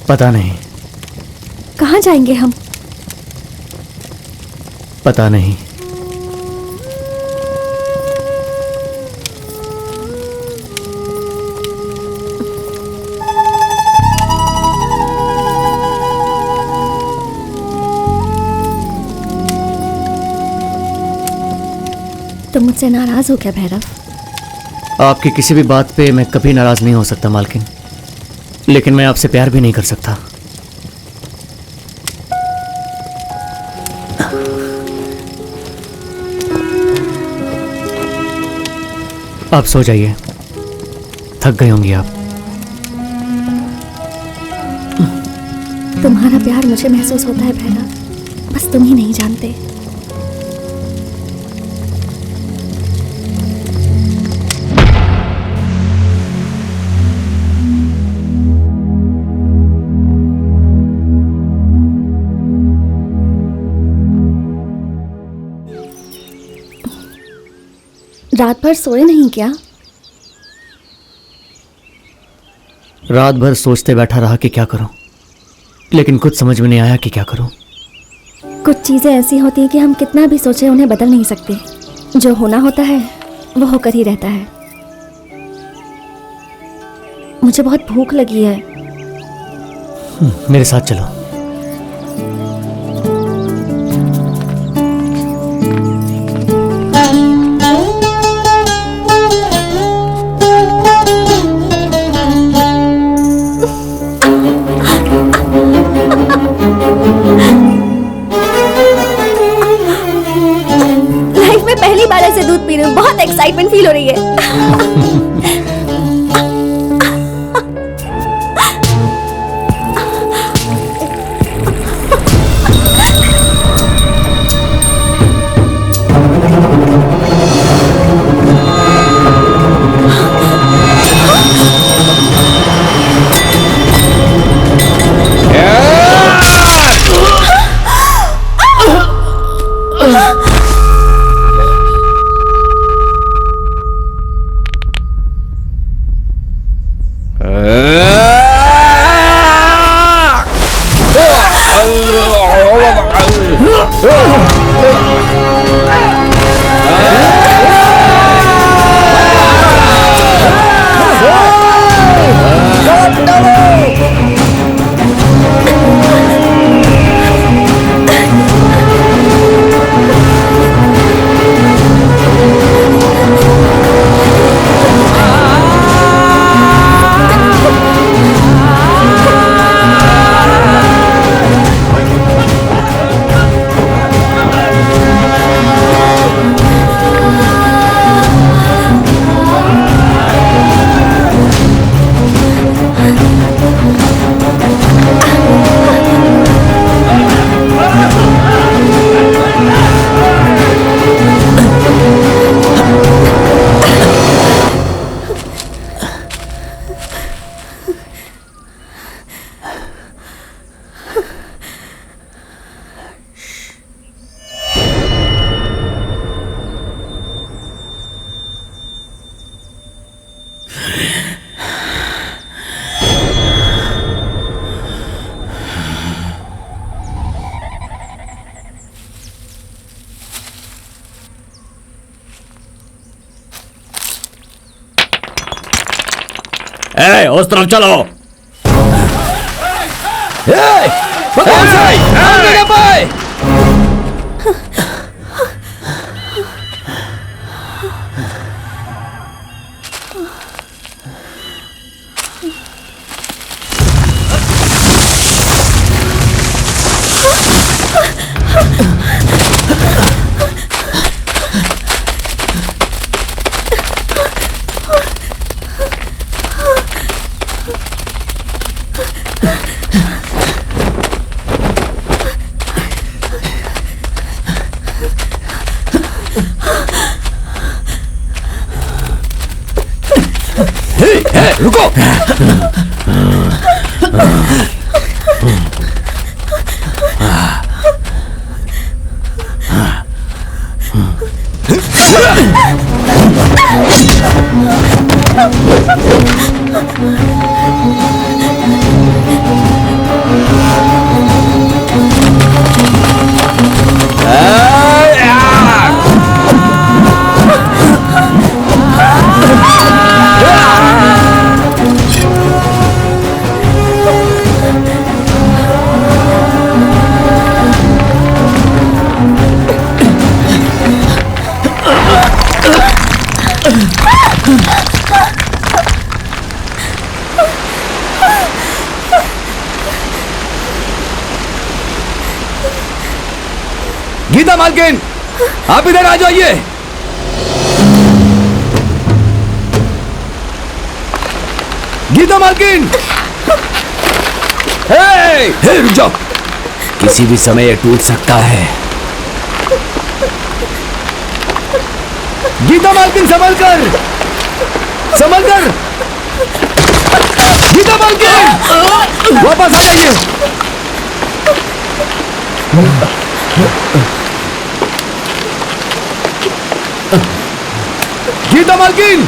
पता नहीं। कहाँ जाएंगे हम? पता नहीं। तुम मुझसे नाराज हो क्या भैरव? आपकी किसी भी बात पे मैं कभी नाराज नहीं हो सकता मालकिन, लेकिन मैं आपसे प्यार भी नहीं कर सकता। आप सो जाइए, थक गई होंगी आप। तुम्हारा प्यार मुझे महसूस होता है भैरव, बस तुम ही नहीं जानते। रात भर सोए नहीं क्या? रात भर सोचते बैठा रहा कि क्या करूं, लेकिन कुछ समझ में नहीं आया कि क्या करूं। कुछ चीजें ऐसी होती हैं कि हम कितना भी सोचे उन्हें बदल नहीं सकते। जो होना होता है वो होकर ही रहता है। मुझे बहुत भूख लगी है। मेरे साथ चलो। लाइफ में पहली बार ऐसे दूध पी रही हूँ, बहुत एक्साइटमेंट फील हो रही है। उस तरफ चलो। रुको। गीता मालकिन, आप इधर आ जाइए। गीता मालकिन, हे, रुक जाओ। किसी भी समय ये टूट सकता है। गीता मालकिन, संभल कर, संभल कर। गीता मालकिन, वापस आ जाइए। गीता मालकिन,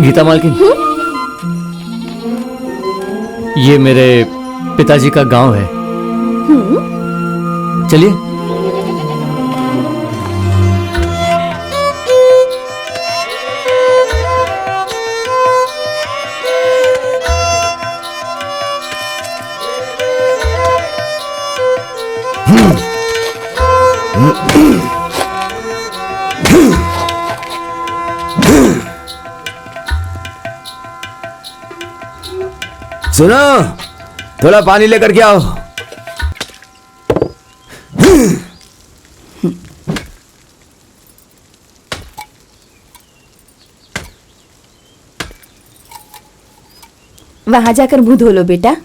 गीता मालकिन, ये मेरे पिताजी का गांव है। चलिए। सुनो, थोड़ा पानी लेकर के आओ। वहां जाकर मुंह धो लो बेटा।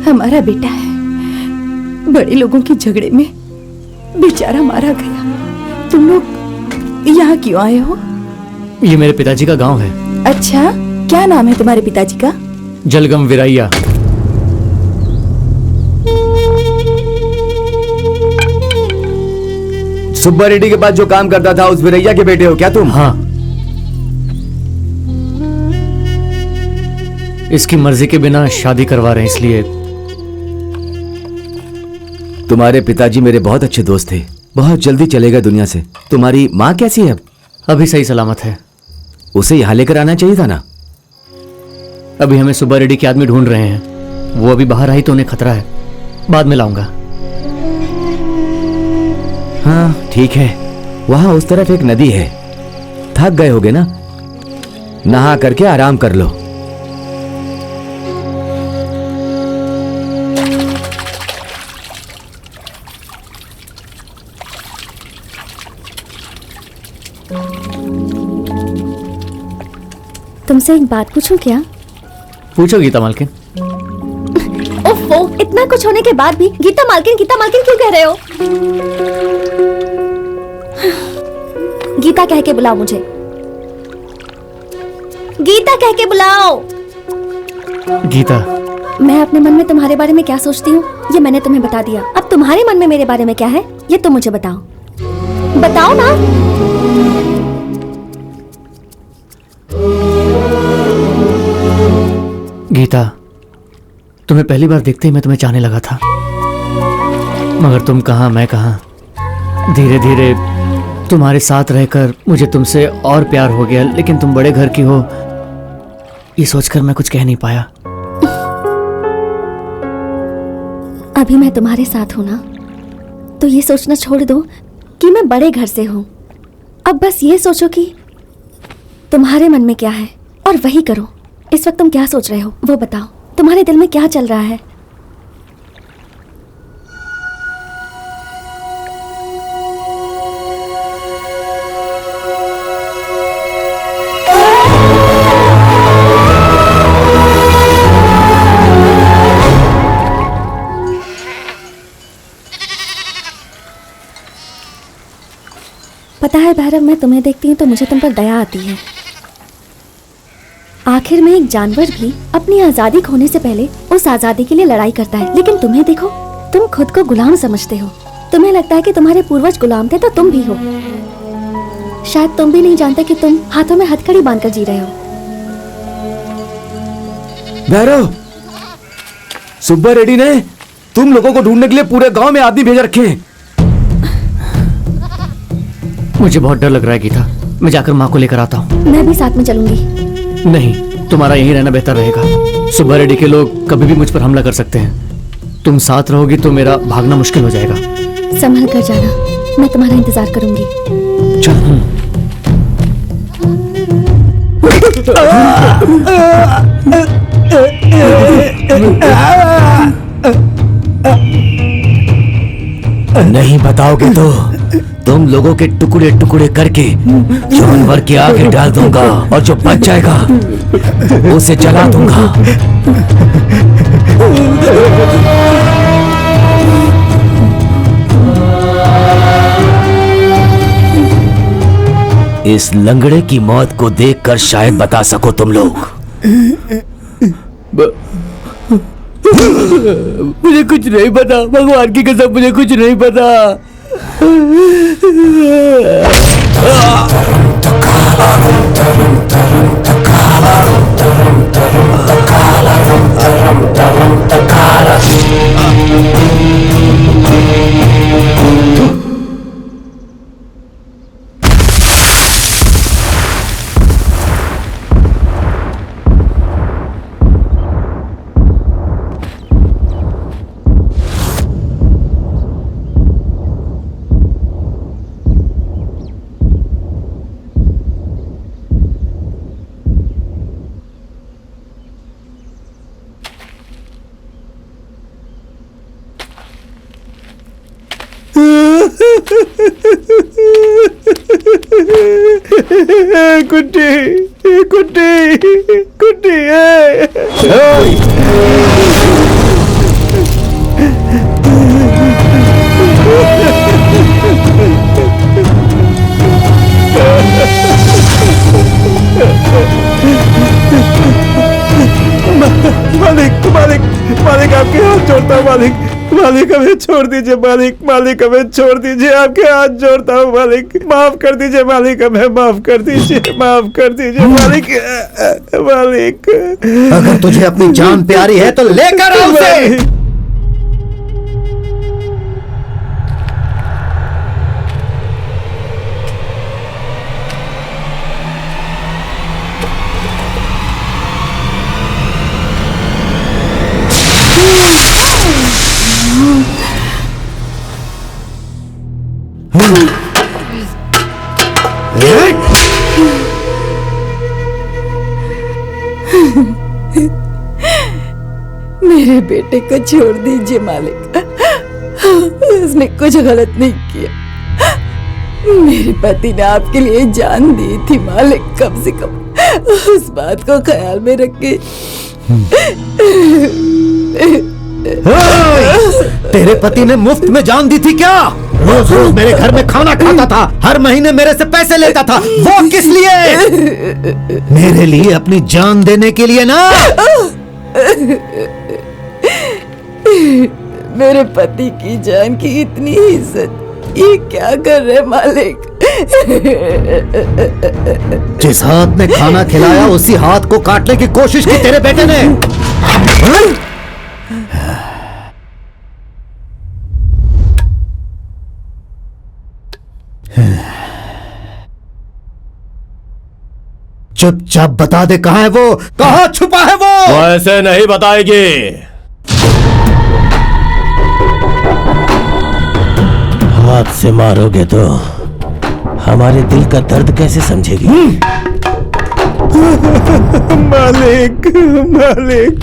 हमारा बेटा है, बड़े लोगों के झगड़े में बेचारा मारा गया। तुम लोग यहाँ क्यों आए हो? ये मेरे पिताजी का गांव है। अच्छा, क्या नाम है तुम्हारे पिताजी का? जलगम विरैया। सुब्बा रेड्डी के पास जो काम करता था उस विरैया के बेटे हो क्या तुम? हाँ। इसकी मर्जी के बिना शादी करवा रहे हैं, इसलिए। तुम्हारे पिताजी मेरे बहुत अच्छे दोस्त थे, बहुत जल्दी चले गए दुनिया से। तुम्हारी माँ कैसी है? अभी सही सलामत है। उसे यहाँ लेकर आना चाहिए था ना। अभी हमें सुब्बा रेड्डी के आदमी ढूंढ रहे हैं। वो अभी बाहर आई तो उन्हें खतरा है। बाद में लाऊंगा। हाँ ठीक है। वहां उस तरफ एक नदी है। थक गए होगे ना, नहा करके आराम कर लो। तुमसे एक बात पूछूं क्या? पूछो गीता मालकिन। ओफो, इतना कुछ होने के बाद भी गीता मालकिन क्यों कह रहे हो? गीता कह के बुलाओ मुझे। गीता कह के बुलाओ। गीता, मैं अपने मन में तुम्हारे बारे में क्या सोचती हूँ ये मैंने तुम्हें बता दिया। अब तुम्हारे मन में मेरे बारे में क्या है ये तुम मुझे बताओ। बताओ ना। गीता, तुम्हें पहली बार देखते ही मैं तुम्हें चाहने लगा था, मगर तुम कहाँ मैं कहाँ, धीरे धीरे तुम्हारे साथ रहकर मुझे तुमसे और प्यार हो गया, लेकिन तुम बड़े घर की हो ये सोचकर मैं कुछ कह नहीं पाया। अभी मैं तुम्हारे साथ हूं ना, तो ये सोचना छोड़ दो कि मैं बड़े घर से हूं। अब बस ये सोचो कि तुम्हारे मन में क्या है और वही करो। इस वक्त तुम क्या सोच रहे हो वो बताओ, तुम्हारे दिल में क्या चल रहा है? पता है भैरव, मैं तुम्हें देखती हूँ तो मुझे तुम पर दया आती है। आखिर में एक जानवर भी अपनी आजादी खोने से पहले उस आजादी के लिए लड़ाई करता है, लेकिन तुम्हें देखो, तुम खुद को गुलाम समझते हो। तुम्हें लगता है कि तुम्हारे पूर्वज गुलाम थे तो तुम भी हो। शायद तुम भी नहीं जानते कि तुम हाथों में हथकड़ी बांधकर जी रहे हो। भैरव, सुब्बा रेड्डी ने तुम लोगों को ढूंढने के लिए पूरे गांव में आदमी भेज रखे हैं। मुझे बहुत डर लग रहा है गीता, मैं जाकर माँ को लेकर आता हूँ। मैं भी साथ में चलूंगी। नहीं, तुम्हारा यहीं रहना बेहतर रहेगा। सुब्बा रेड्डी के लोग कभी भी मुझ पर हमला कर सकते हैं। तुम साथ रहोगी तो मेरा भागना मुश्किल हो जाएगा। संभल कर जाना, मैं तुम्हारा इंतजार करूंगी। चल। नहीं बताओगे तो तुम लोगों के टुकड़े टुकड़े करके जानवर के आगे डाल दूंगा और जो बच जाएगा उसे जला दूंगा। इस लंगड़े की मौत को देखकर शायद बता सको तुम लोग। मुझे कुछ नहीं पता, भगवान की कसम मुझे कुछ नहीं पता। कुट्टी कुट्टी कुट्टी मालिक मालिक मालिक आपके हाथ जोड़ता हूँ मालिक। मालिक हमें छोड़ दीजिए मालिक। मालिक हमें छोड़ दीजिए, आपके हाथ जोड़ता हूँ मालिक। माफ कर दीजिए मालिक, हमें माफ कर दीजिए, माफ कर दीजिए मालिक। मालिक अगर तुझे अपनी जान प्यारी है तो लेकर आ उसे। मेरे बेटे को छोड़ दीजिए मालिक, उसने कुछ गलत नहीं किया। मेरे पति ने आपके लिए जान दी थी मालिक, कम से कम उस बात को ख्याल में रखे। तेरे पति ने मुफ्त में जान दी थी क्या? रोज रोज मेरे घर में खाना खाता था, हर महीने मेरे से पैसे लेता था। वो किस लिए? मेरे लिए अपनी जान देने के लिए ना। मेरे पति की जान की इतनी इज्जत ये क्या कर रहे मालिक? जिस हाथ ने खाना खिलाया उसी हाथ को काटने की कोशिश की तेरे बेटे ने। चुपचाप बता दे कहाँ है वो, कहाँ छुपा है वो। ऐसे नहीं बताएगी। हाथ से मारोगे तो हमारे दिल का दर्द कैसे समझेगी? मालिक, मालिक।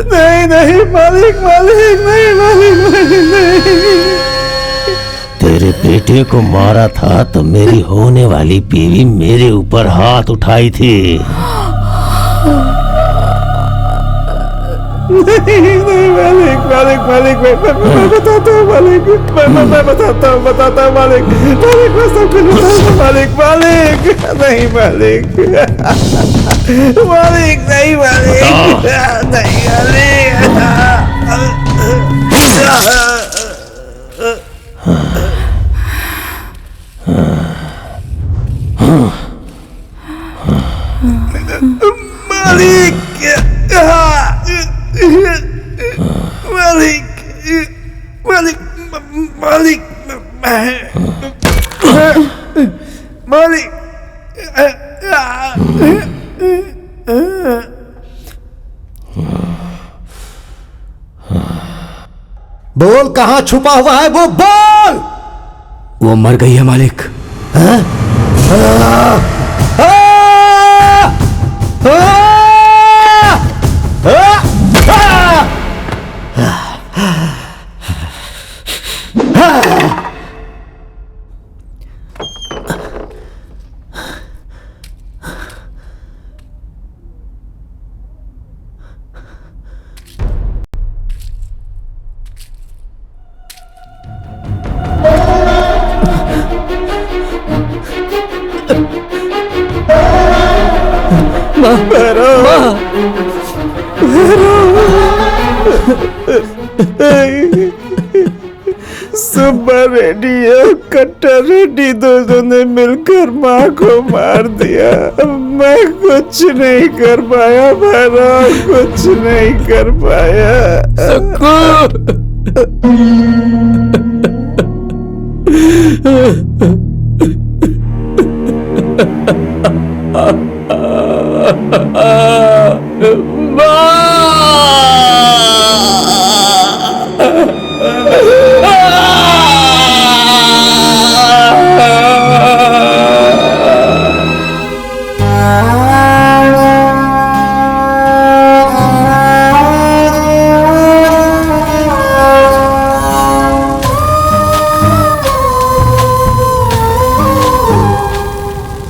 नहीं नहीं मालिक, मालिक नहीं, मालिक नहीं। तेरे बेटे को मारा था तो मेरी होने वाली बीवी मेरे ऊपर हाथ उठाई थी। नहीं नहीं मालिक, मालिक, मालिक, मैं बताता हूँ मालिक, मैं बताता हूँ मालिक, मालिक मैं सब कुछ बताता हूँ मालिक, मालिक नहीं मालिक, मालिक नहीं मालिक, नहीं मालिक, मालिक, मालिक, मालिक, मालिक, बोल कहाँ छुपा हुआ है वो, बोल। वो मर गई है मालिक। सुब्बा रेड्डी और कट्टा रेड्डी दोनों ने मिलकर माँ को मार दिया। मैं कुछ नहीं कर पाया भैरव, कुछ नहीं कर पाया।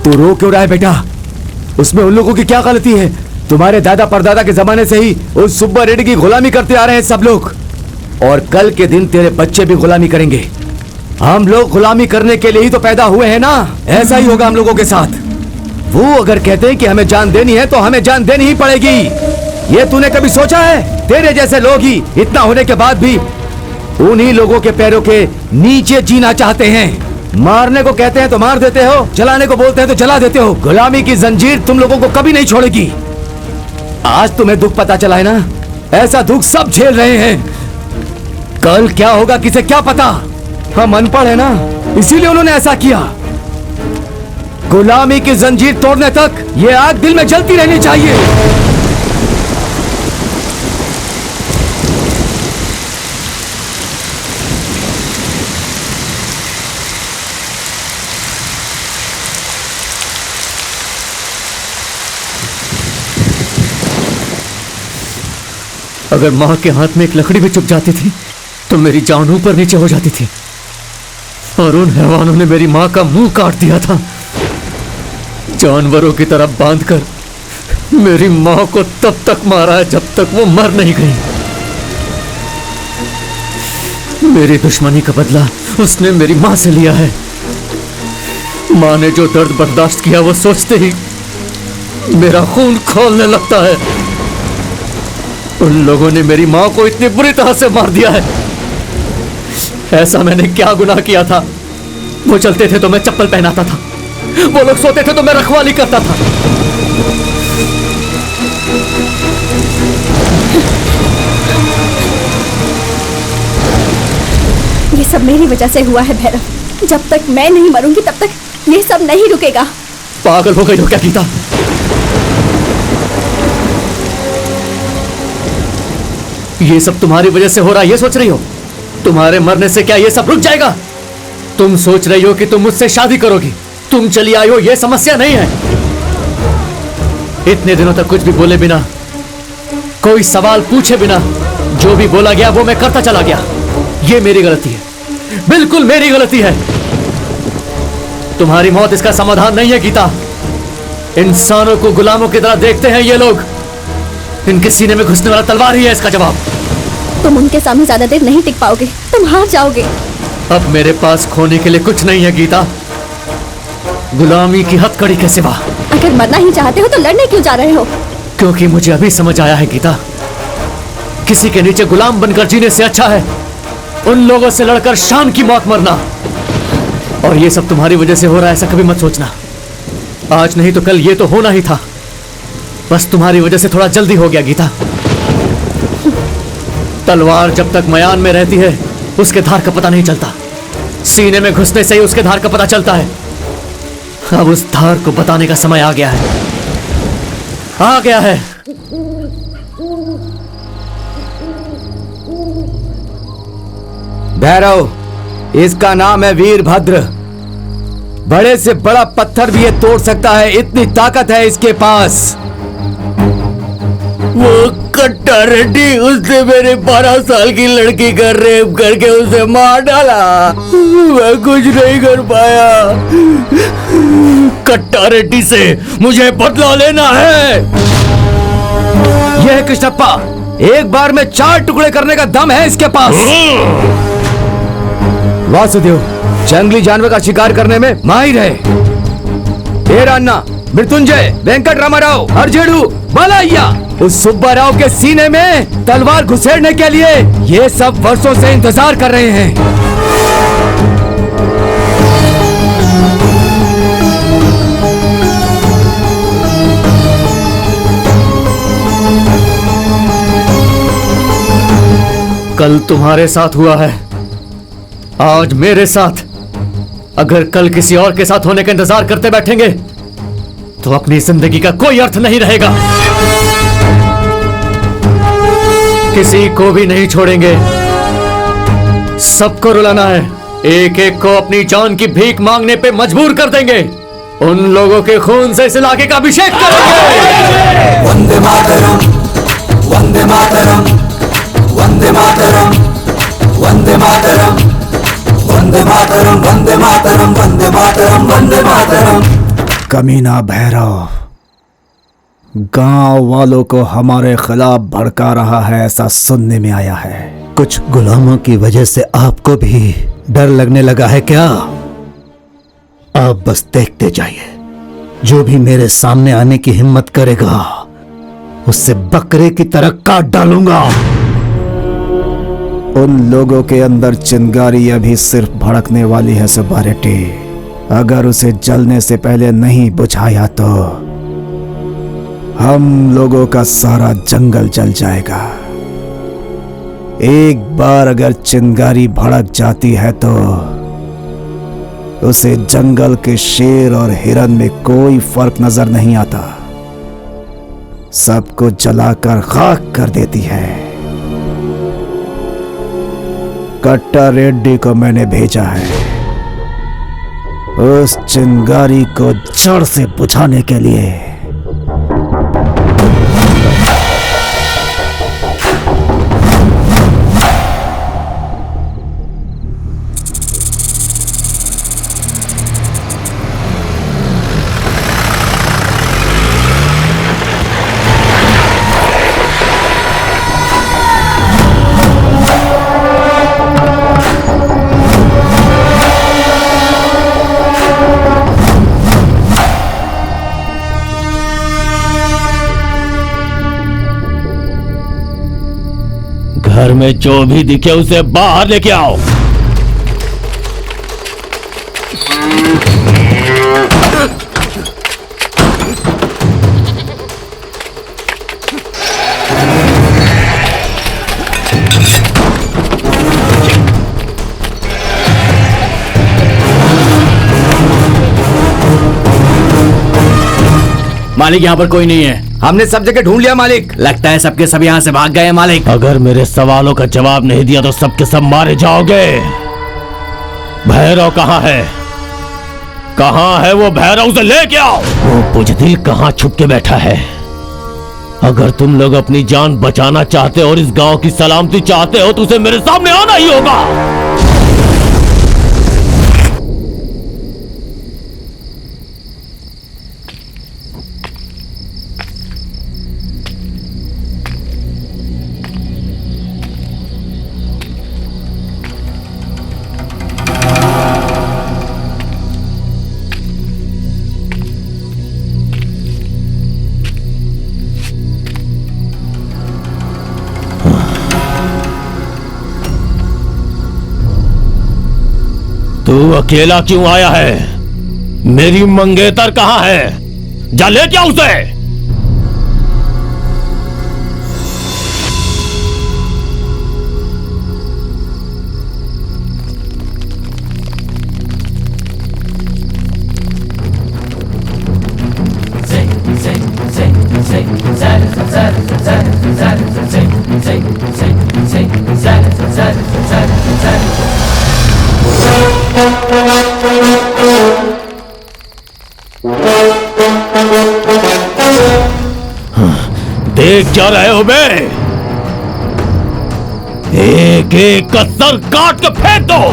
तू रो क्यों रहा है बेटा? उसमें उन लोगों की क्या गलती है? तुम्हारे दादा परदादा के जमाने से ही उस सुब्बा रेड्डी की गुलामी करते आ रहे हैं सब लोग, और कल के दिन तेरे बच्चे भी गुलामी करेंगे। हम लोग गुलामी करने के लिए ही तो पैदा हुए हैं ना, ऐसा ही होगा हम लोगों के साथ। वो अगर कहते हैं कि हमें जान देनी है तो हमें जान देनी ही पड़ेगी। ये तूने कभी सोचा है? तेरे जैसे लोग ही इतना होने के बाद भी उन्हीं लोगों के पैरों के नीचे जीना चाहते हैं। मारने को कहते हैं तो मार देते हो, जलाने को बोलते हैं तो जला देते हो। गुलामी की जंजीर तुम लोगों को कभी नहीं छोड़ेगी। आज तुम्हें दुख पता चला है ना, ऐसा दुख सब झेल रहे हैं। कल क्या होगा किसे क्या पता? हम अनपढ़ है ना, इसीलिए उन्होंने ऐसा किया। गुलामी की जंजीर तोड़ने तक ये आग दिल में जलती रहनी चाहिए। अगर माँ के हाथ में एक लकड़ी भी चुप जाती थी तो मेरी जान ऊपर नीचे हो जाती थी, और उन हैवानों ने मेरी माँ का मुंह काट दिया था। जानवरों की तरह बांधकर मेरी माँ को तब तक मारा है जब तक वो मर नहीं गई। मेरी दुश्मनी का बदला उसने मेरी मां से लिया है। मां ने जो दर्द बर्दाश्त किया वो सोचते ही मेरा खून खौलने लगता है। उन लोगों ने मेरी मां को इतनी बुरी तरह से मार दिया है। ऐसा मैंने क्या गुनाह किया था? वो चलते थे तो मैं चप्पल पहनाता था, वो लोग सोते थे तो मैं रखवाली करता था। ये सब मेरी वजह से हुआ है भैरव। जब तक मैं नहीं मरूंगी तब तक ये सब नहीं रुकेगा। पागल हो गई हो क्या गीता? ये सब तुम्हारी वजह से हो रहा है, ये सोच रही हो? तुम्हारे मरने से क्या ये सब रुक जाएगा? तुम सोच रही हो कि तुम मुझसे शादी करोगी, तुम चली आई हो, ये समस्या नहीं है। इतने दिनों तक कुछ भी बोले बिना, कोई सवाल पूछे बिना जो भी बोला गया वो मैं करता चला गया। ये मेरी गलती है, बिल्कुल मेरी गलती है। तुम्हारी मौत इसका समाधान नहीं है गीता। इंसानों को गुलामों की तरह देखते हैं ये लोग। इनके सीने में घुसने वाला तलवार ही है इसका जवाब। तुम उनके सामने ज्यादा देर नहीं टिक पाओगे, तुम हार जाओगे। अब मेरे पास खोने के लिए कुछ नहीं है गीता, गुलामी की हथकड़ी के सिवा। अगर मरना ही चाहते हो तो लड़ने क्यों जा रहे हो? क्योंकि मुझे अभी समझ आया है गीता, किसी के नीचे गुलाम बनकर जीने से अच्छा है उन लोगों से लड़कर शान की मौत मरना। और ये सब तुम्हारी वजह से हो रहा है, ऐसा कभी मत सोचना। आज नहीं तो कल ये तो होना ही था, बस तुम्हारी वजह से थोड़ा जल्दी हो गया गीता। तलवार जब तक मयान में रहती है उसके धार का पता नहीं चलता, सीने में घुसने से ही उसके धार का पता चलता है। अब उस धार को बताने का समय आ गया है, आ गया है। भैरव, इसका नाम है वीरभद्र। बड़े से बड़ा पत्थर भी ये तोड़ सकता है, इतनी ताकत है इसके पास। वो कट्टा रेड्डी, उसने मेरे 12 साल की लड़की का रेप करके उसे मार डाला। मैं कुछ नहीं कर पाया। कट्टा रेड्डी से मुझे बदला लेना है। यह है कृष्णप्पा, एक बार में 4 टुकड़े करने का दम है इसके पास। वासुदेव जंगली जानवर का शिकार करने में माहिर है। हेरान्ना, मृत्युंजय, वेंकट रामाराव, अर्जेडू, बालाइया उस सुब्बा राव के सीने में तलवार घुसेड़ने के लिए ये सब वर्षों से इंतजार कर रहे हैं। कल तुम्हारे साथ हुआ है, आज मेरे साथ। अगर कल किसी और के साथ होने का इंतजार करते बैठेंगे तो अपनी जिंदगी का कोई अर्थ नहीं रहेगा। किसी को भी नहीं छोड़ेंगे, सबको रुलाना है। एक एक को अपनी जान की भीख मांगने पे मजबूर कर देंगे। उन लोगों के खून से इस इलाके का अभिषेक करेंगे। वंदे मातरम, वंदे मातरम, वंदे मातरम, वंदे मातरम, वंदे मातरम, वंदे मातरम, वंदे मातरम, वंदे मातरम। कमीना भैरव गांव वालों को हमारे खिलाफ भड़का रहा है, ऐसा सुनने में आया है। कुछ गुलामों की वजह से आपको भी डर लगने लगा है क्या? आप बस देखते जाइए, जो भी मेरे सामने आने की हिम्मत करेगा उससे बकरे की तरह काट डालूंगा। उन लोगों के अंदर चिंगारी अभी सिर्फ भड़कने वाली है सुब्बा रेड्डी। अगर उसे जलने से पहले नहीं बुझाया तो हम लोगों का सारा जंगल जल जाएगा। एक बार अगर चिंगारी भड़क जाती है तो उसे जंगल के शेर और हिरन में कोई फर्क नजर नहीं आता, सबको जलाकर खाक कर देती है। कट्टा रेड्डी को मैंने भेजा है उस चिंगारी को जड़ से बुझाने के लिए। घर में जो भी दिखे उसे बाहर लेके आओ। मालिक यहाँ पर कोई नहीं है। हमने सब जगह ढूंढ लिया मालिक। लगता है सबके सब यहाँ से भाग गए हैं मालिक। अगर मेरे सवालों का जवाब नहीं दिया तो सबके सब मारे जाओगे। भैरव कहाँ है? कहाँ है वो भैरव? उसे लेके आओ। वो बुजदिल कहाँ छुप के बैठा है? अगर तुम लोग अपनी जान बचाना चाहते हो और इस गांव की सलामती चाहते हो तो उसे मेरे सामने आना ही होगा। तू अकेला क्यों आया है? मेरी मंगेतर कहाँ है? जा ले क्या उसे। देख क्या रहे हो बे? एक एक का सर काट के फेंक दो।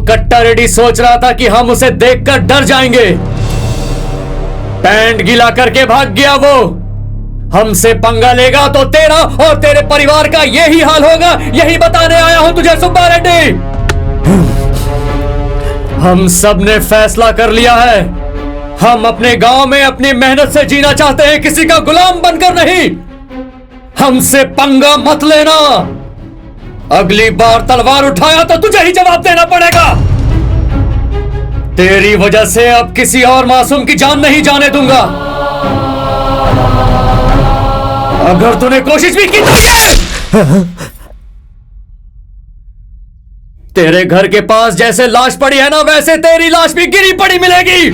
कट्टा रेड्डी सोच रहा था कि हम उसे देखकर डर जाएंगे। पैंट गीला करके भाग गया वो। हमसे पंगा लेगा तो तेरा और तेरे परिवार का यही हाल होगा। यही बताने आया हूं तुझे सुब्बा रेड्डी। हम सब ने फैसला कर लिया है, हम अपने गांव में अपनी मेहनत से जीना चाहते हैं, किसी का गुलाम बनकर नहीं। हमसे पंगा मत लेना, अगली बार तलवार उठाया तो तुझे ही जवाब देना पड़ेगा। तेरी वजह से अब किसी और मासूम की जान नहीं जाने दूंगा। अगर तूने कोशिश भी की तो तेरे घर के पास जैसे लाश पड़ी है ना, वैसे तेरी लाश भी गिरी पड़ी मिलेगी।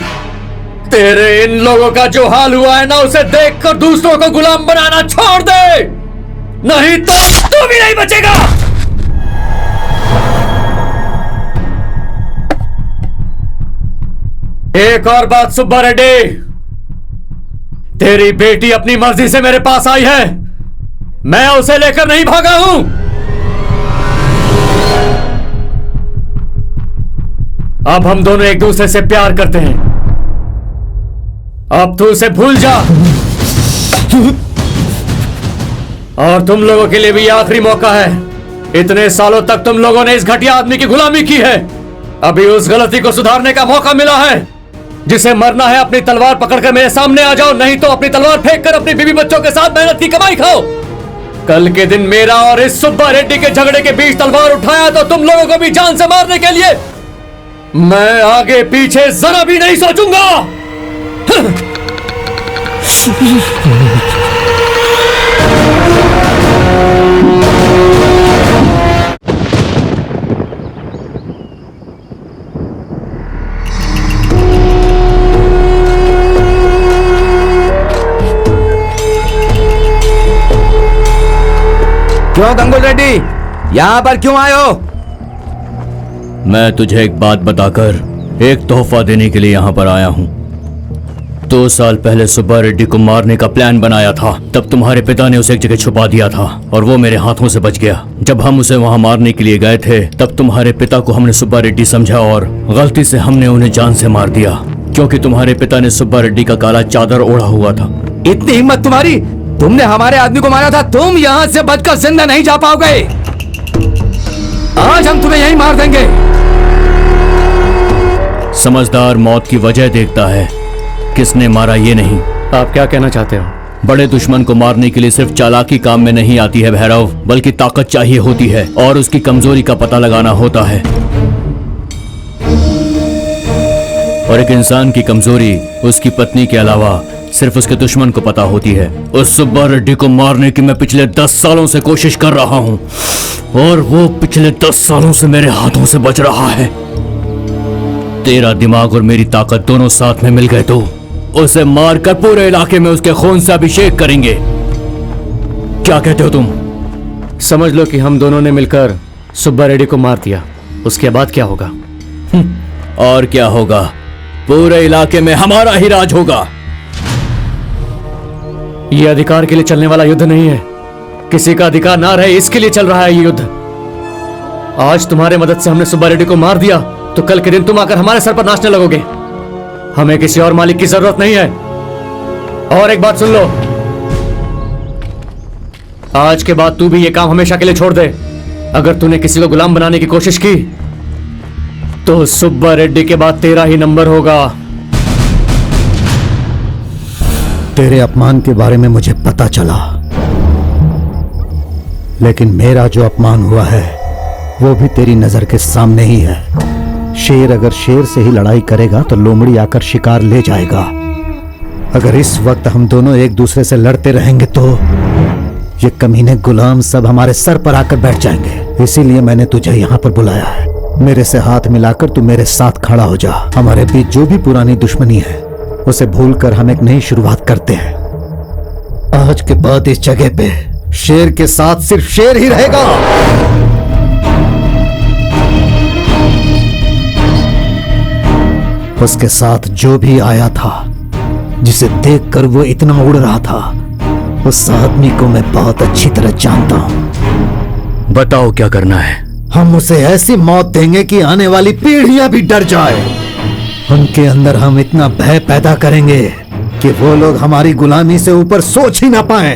तेरे इन लोगों का जो हाल हुआ है ना, उसे देखकर दूसरों को गुलाम बनाना छोड़ दे, नहीं तो तू भी नहीं बचेगा। एक और बात सुब्बा रेड्डी, तेरी बेटी अपनी मर्जी से मेरे पास आई है, मैं उसे लेकर नहीं भागा हूं। अब हम दोनों एक दूसरे से प्यार करते हैं, अब तू उसे भूल जा। और तुम लोगों के लिए भी आखिरी मौका है। इतने सालों तक तुम लोगों ने इस घटिया आदमी की गुलामी की है, अभी उस गलती को सुधारने का मौका मिला है। जिसे मरना है अपनी तलवार पकड़कर मेरे सामने आ जाओ, नहीं तो अपनी तलवार फेंककर अपनी बीवी बच्चों के साथ मेहनत की कमाई खाओ। कल के दिन मेरा और इस सुब्बा रेड्डी के झगड़े के बीच तलवार उठाया तो तुम लोगों को भी जान से मारने के लिए मैं आगे पीछे जरा भी नहीं सोचूंगा। क्यों गंगुल रेड्डी, यहाँ पर क्यों आए हो? मैं तुझे एक बात बताकर एक तोहफा देने के लिए यहाँ पर आया हूँ। 2 साल पहले सुब्बा रेड्डी को मारने का प्लान बनाया था, तब तुम्हारे पिता ने उसे एक जगह छुपा दिया था और वो मेरे हाथों से बच गया। जब हम उसे वहाँ मारने के लिए गए थे, तब तुम्हारे पिता को हमने सुब्बा रेड्डी समझा और गलती से हमने उन्हें जान से मार दिया, क्योंकि तुम्हारे पिता ने सुब्बा रेड्डी का काला चादर ओढ़ा हुआ था। इतनी हिम्मत तुम्हारी, तुमने हमारे आदमी को मारा था, तुम यहाँ से बचकर जिंदा नहीं जा पाओगे। आज हम तुम्हें यहीं मार देंगे। समझदार मौत की वजह देखता है, किसने मारा ये नहीं। आप क्या कहना चाहते हो? बड़े दुश्मन को मारने के लिए सिर्फ चालाकी काम में नहीं आती है भैरव, बल्कि ताकत चाहिए होती है और उसकी कमजोरी का पता लगाना होता है। और एक इंसान की कमजोरी उसकी पत्नी के अलावा सिर्फ उसके दुश्मन को पता होती है। उस सुब्बा रेड्डी को मारने की मैं पिछले 10 सालों से कोशिश कर रहा हूँ और वो पिछले 10 सालों से मेरे हाथों से बच रहा है। तेरा दिमाग और मेरी ताकत दोनों साथ में मिल गए तो उसे मारकर पूरे इलाके में उसके खून से अभिषेक करेंगे। क्या कहते हो तुम? समझ लो कि हम दोनों ने मिलकर सुब्बा रेड्डी को मार दिया, उसके बाद क्या होगा? और क्या होगा, पूरे इलाके में हमारा ही राज होगा। ये अधिकार के लिए चलने वाला युद्ध नहीं है, किसी का अधिकार ना रहे इसके लिए चल रहा है ये युद्ध। आज तुम्हारे मदद से हमने सुब्बा रेड्डी को मार दिया तो कल के दिन तुम आकर हमारे सर पर नाचने लगोगे। हमें किसी और मालिक की जरूरत नहीं है। और एक बात सुन लो, आज के बाद तू भी ये काम हमेशा के लिए छोड़ दे। अगर तूने किसी को गुलाम बनाने की कोशिश की तो सुब्बा रेड्डी के बाद तेरा ही नंबर होगा। तेरे अपमान के बारे में मुझे पता चला, लेकिन मेरा जो अपमान हुआ है वो भी तेरी नजर के सामने ही है। शेर अगर शेर से ही लड़ाई करेगा तो लोमड़ी आकर शिकार ले जाएगा। अगर इस वक्त हम दोनों एक दूसरे से लड़ते रहेंगे तो ये कमीने गुलाम सब हमारे सर पर आकर बैठ जाएंगे। इसीलिए मैंने तुझे यहाँ पर बुलाया है। मेरे से हाथ मिलाकर तू मेरे साथ खड़ा हो जा। हमारे बीच जो भी पुरानी दुश्मनी है उसे भूलकर हम एक नई शुरुआत करते हैं। आज के बाद इस जगह पे शेर के साथ सिर्फ शेर ही रहेगा। उसके साथ जो भी आया था, जिसे देखकर वो इतना उड़ रहा था, उस आदमी को मैं बहुत अच्छी तरह जानता हूं। बताओ क्या करना है? हम उसे ऐसी मौत देंगे कि आने वाली पीढ़ियां भी डर जाए। उनके अंदर हम इतना भय पैदा करेंगे कि वो लोग हमारी गुलामी से ऊपर सोच ही ना पाए।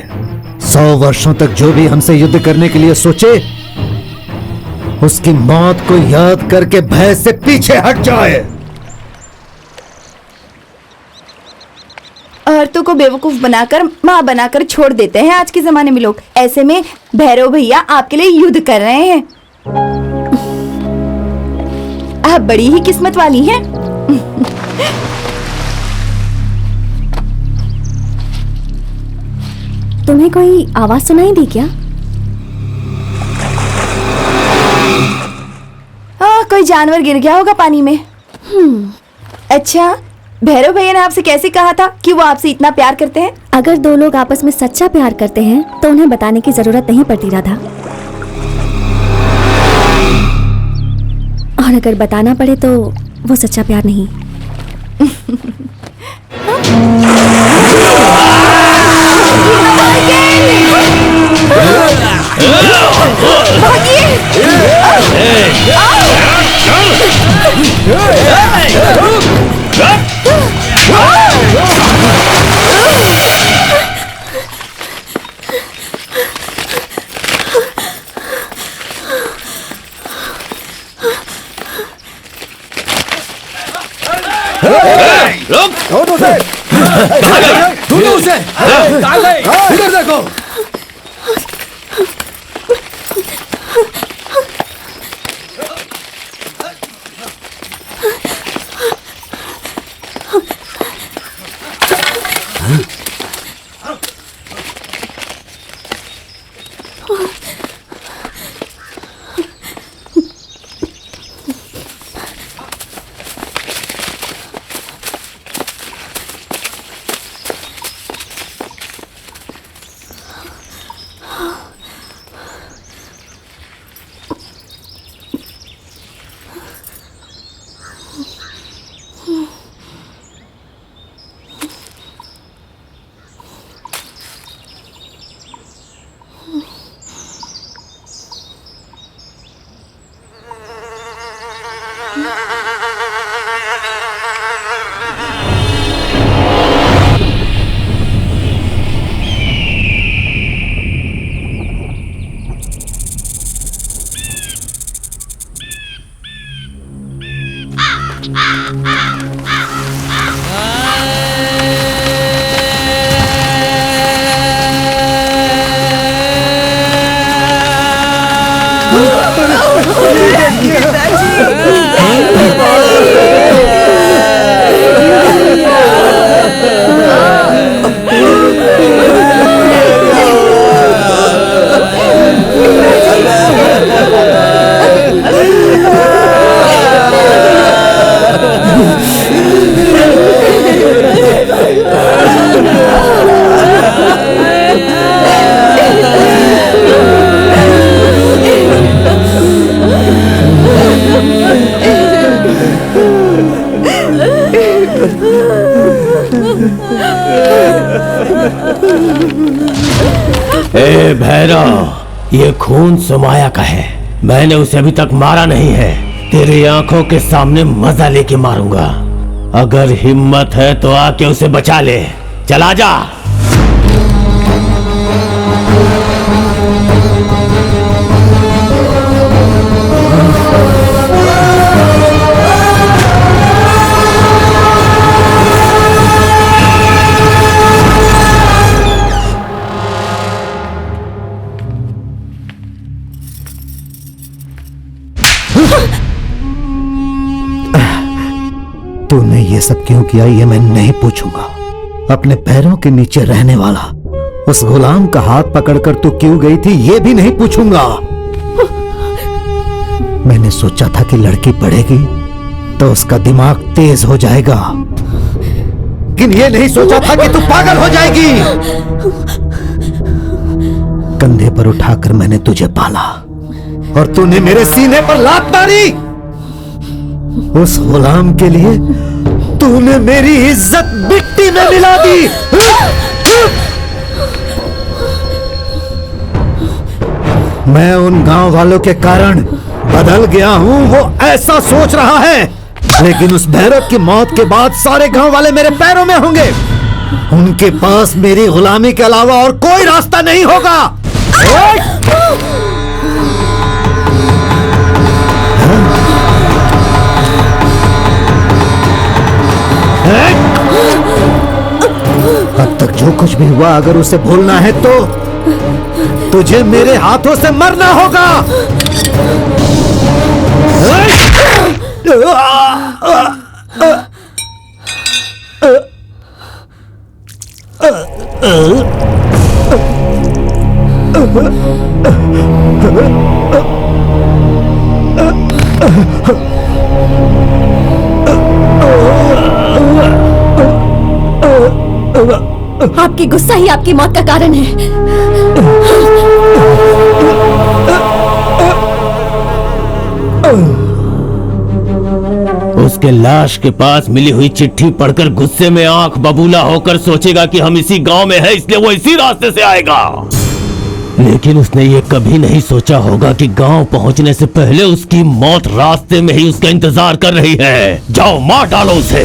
100 वर्षों तक जो भी हमसे युद्ध करने के लिए सोचे, उसकी मौत को याद करके भय से पीछे हट जाए। औरतों को बेवकूफ बनाकर माँ बनाकर छोड़ देते हैं आज के जमाने में लोग। ऐसे में भैरव भैया आपके लिए युद्ध कर रहे हैं। आप बड़ी ही किस्मत वाली हैं। तुम्हें कोई आवाज सुनाई दी क्या? कोई जानवर गिर गया होगा पानी में। अच्छा, भैरव भैया ने आपसे कैसे कहा था कि वो आपसे इतना प्यार करते हैं? अगर दो लोग आपस में सच्चा प्यार करते हैं तो उन्हें बताने की जरूरत नहीं पड़ती राधा। और अगर बताना पड़े तो वो सच्चा प्यार नहीं। ढूंढो उसे। इधर देखो। ए भैरव, ये खून सुमाया का है। मैंने उसे अभी तक मारा नहीं है। तेरी आंखों के सामने मजा लेके मारूंगा। अगर हिम्मत है तो आके उसे बचा ले। चला जा। तूने ये सब क्यों किया ये मैं नहीं पूछूंगा। अपने पैरों के नीचे रहने वाला उस गुलाम का हाथ पकड़कर तू क्यों गई थी ये भी नहीं पूछूंगा। मैंने सोचा था कि लड़की पढ़ेगी तो उसका दिमाग तेज हो जाएगा, लेकिन ये नहीं सोचा था कि तू पागल हो जाएगी। कंधे पर उठाकर मैंने तुझे पाला और तूने मेरे सीने पर लात मारी। उस गुलाम के लिए तूने मेरी इज्जत मिट्टी में मिला दी। मैं उन गांव वालों के कारण बदल गया हूं, वो ऐसा सोच रहा है, लेकिन उस भैरव की मौत के बाद सारे गांव वाले मेरे पैरों में होंगे। उनके पास मेरी गुलामी के अलावा और कोई रास्ता नहीं होगा। अब तक जो कुछ भी हुआ, अगर उसे भूलना है तो तुझे मेरे हाथों से मरना होगा। आपकी गुस्सा ही आपकी मौत का कारण है। उसके लाश के पास मिली हुई चिट्ठी पढ़कर गुस्से में आंख बबूला होकर सोचेगा कि हम इसी गांव में हैं, इसलिए वो इसी रास्ते से आएगा। लेकिन उसने ये कभी नहीं सोचा होगा कि गांव पहुंचने से पहले उसकी मौत रास्ते में ही उसका इंतजार कर रही है। जाओ मार डालो उसे।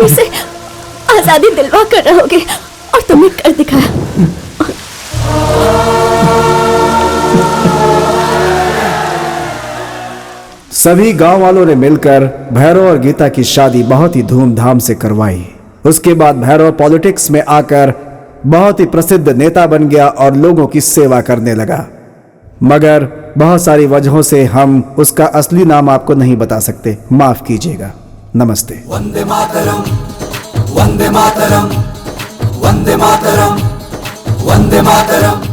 तुम इसे आजादी दिलवा कर रहोगे और तुमने कर दिखाया। सभी गांव वालों ने मिलकर भैरव और गीता की शादी बहुत ही धूमधाम से करवाई। उसके बाद भैरव पॉलिटिक्स में आकर बहुत ही प्रसिद्ध नेता बन गया और लोगों की सेवा करने लगा, मगर बहुत सारी वजहों से हम उसका असली नाम आपको नहीं बता सकते, माफ कीजिएगा। नमस्ते। वंदे मातरम, वंदे मातरम, वंदे मातरम, वंदे मातरम।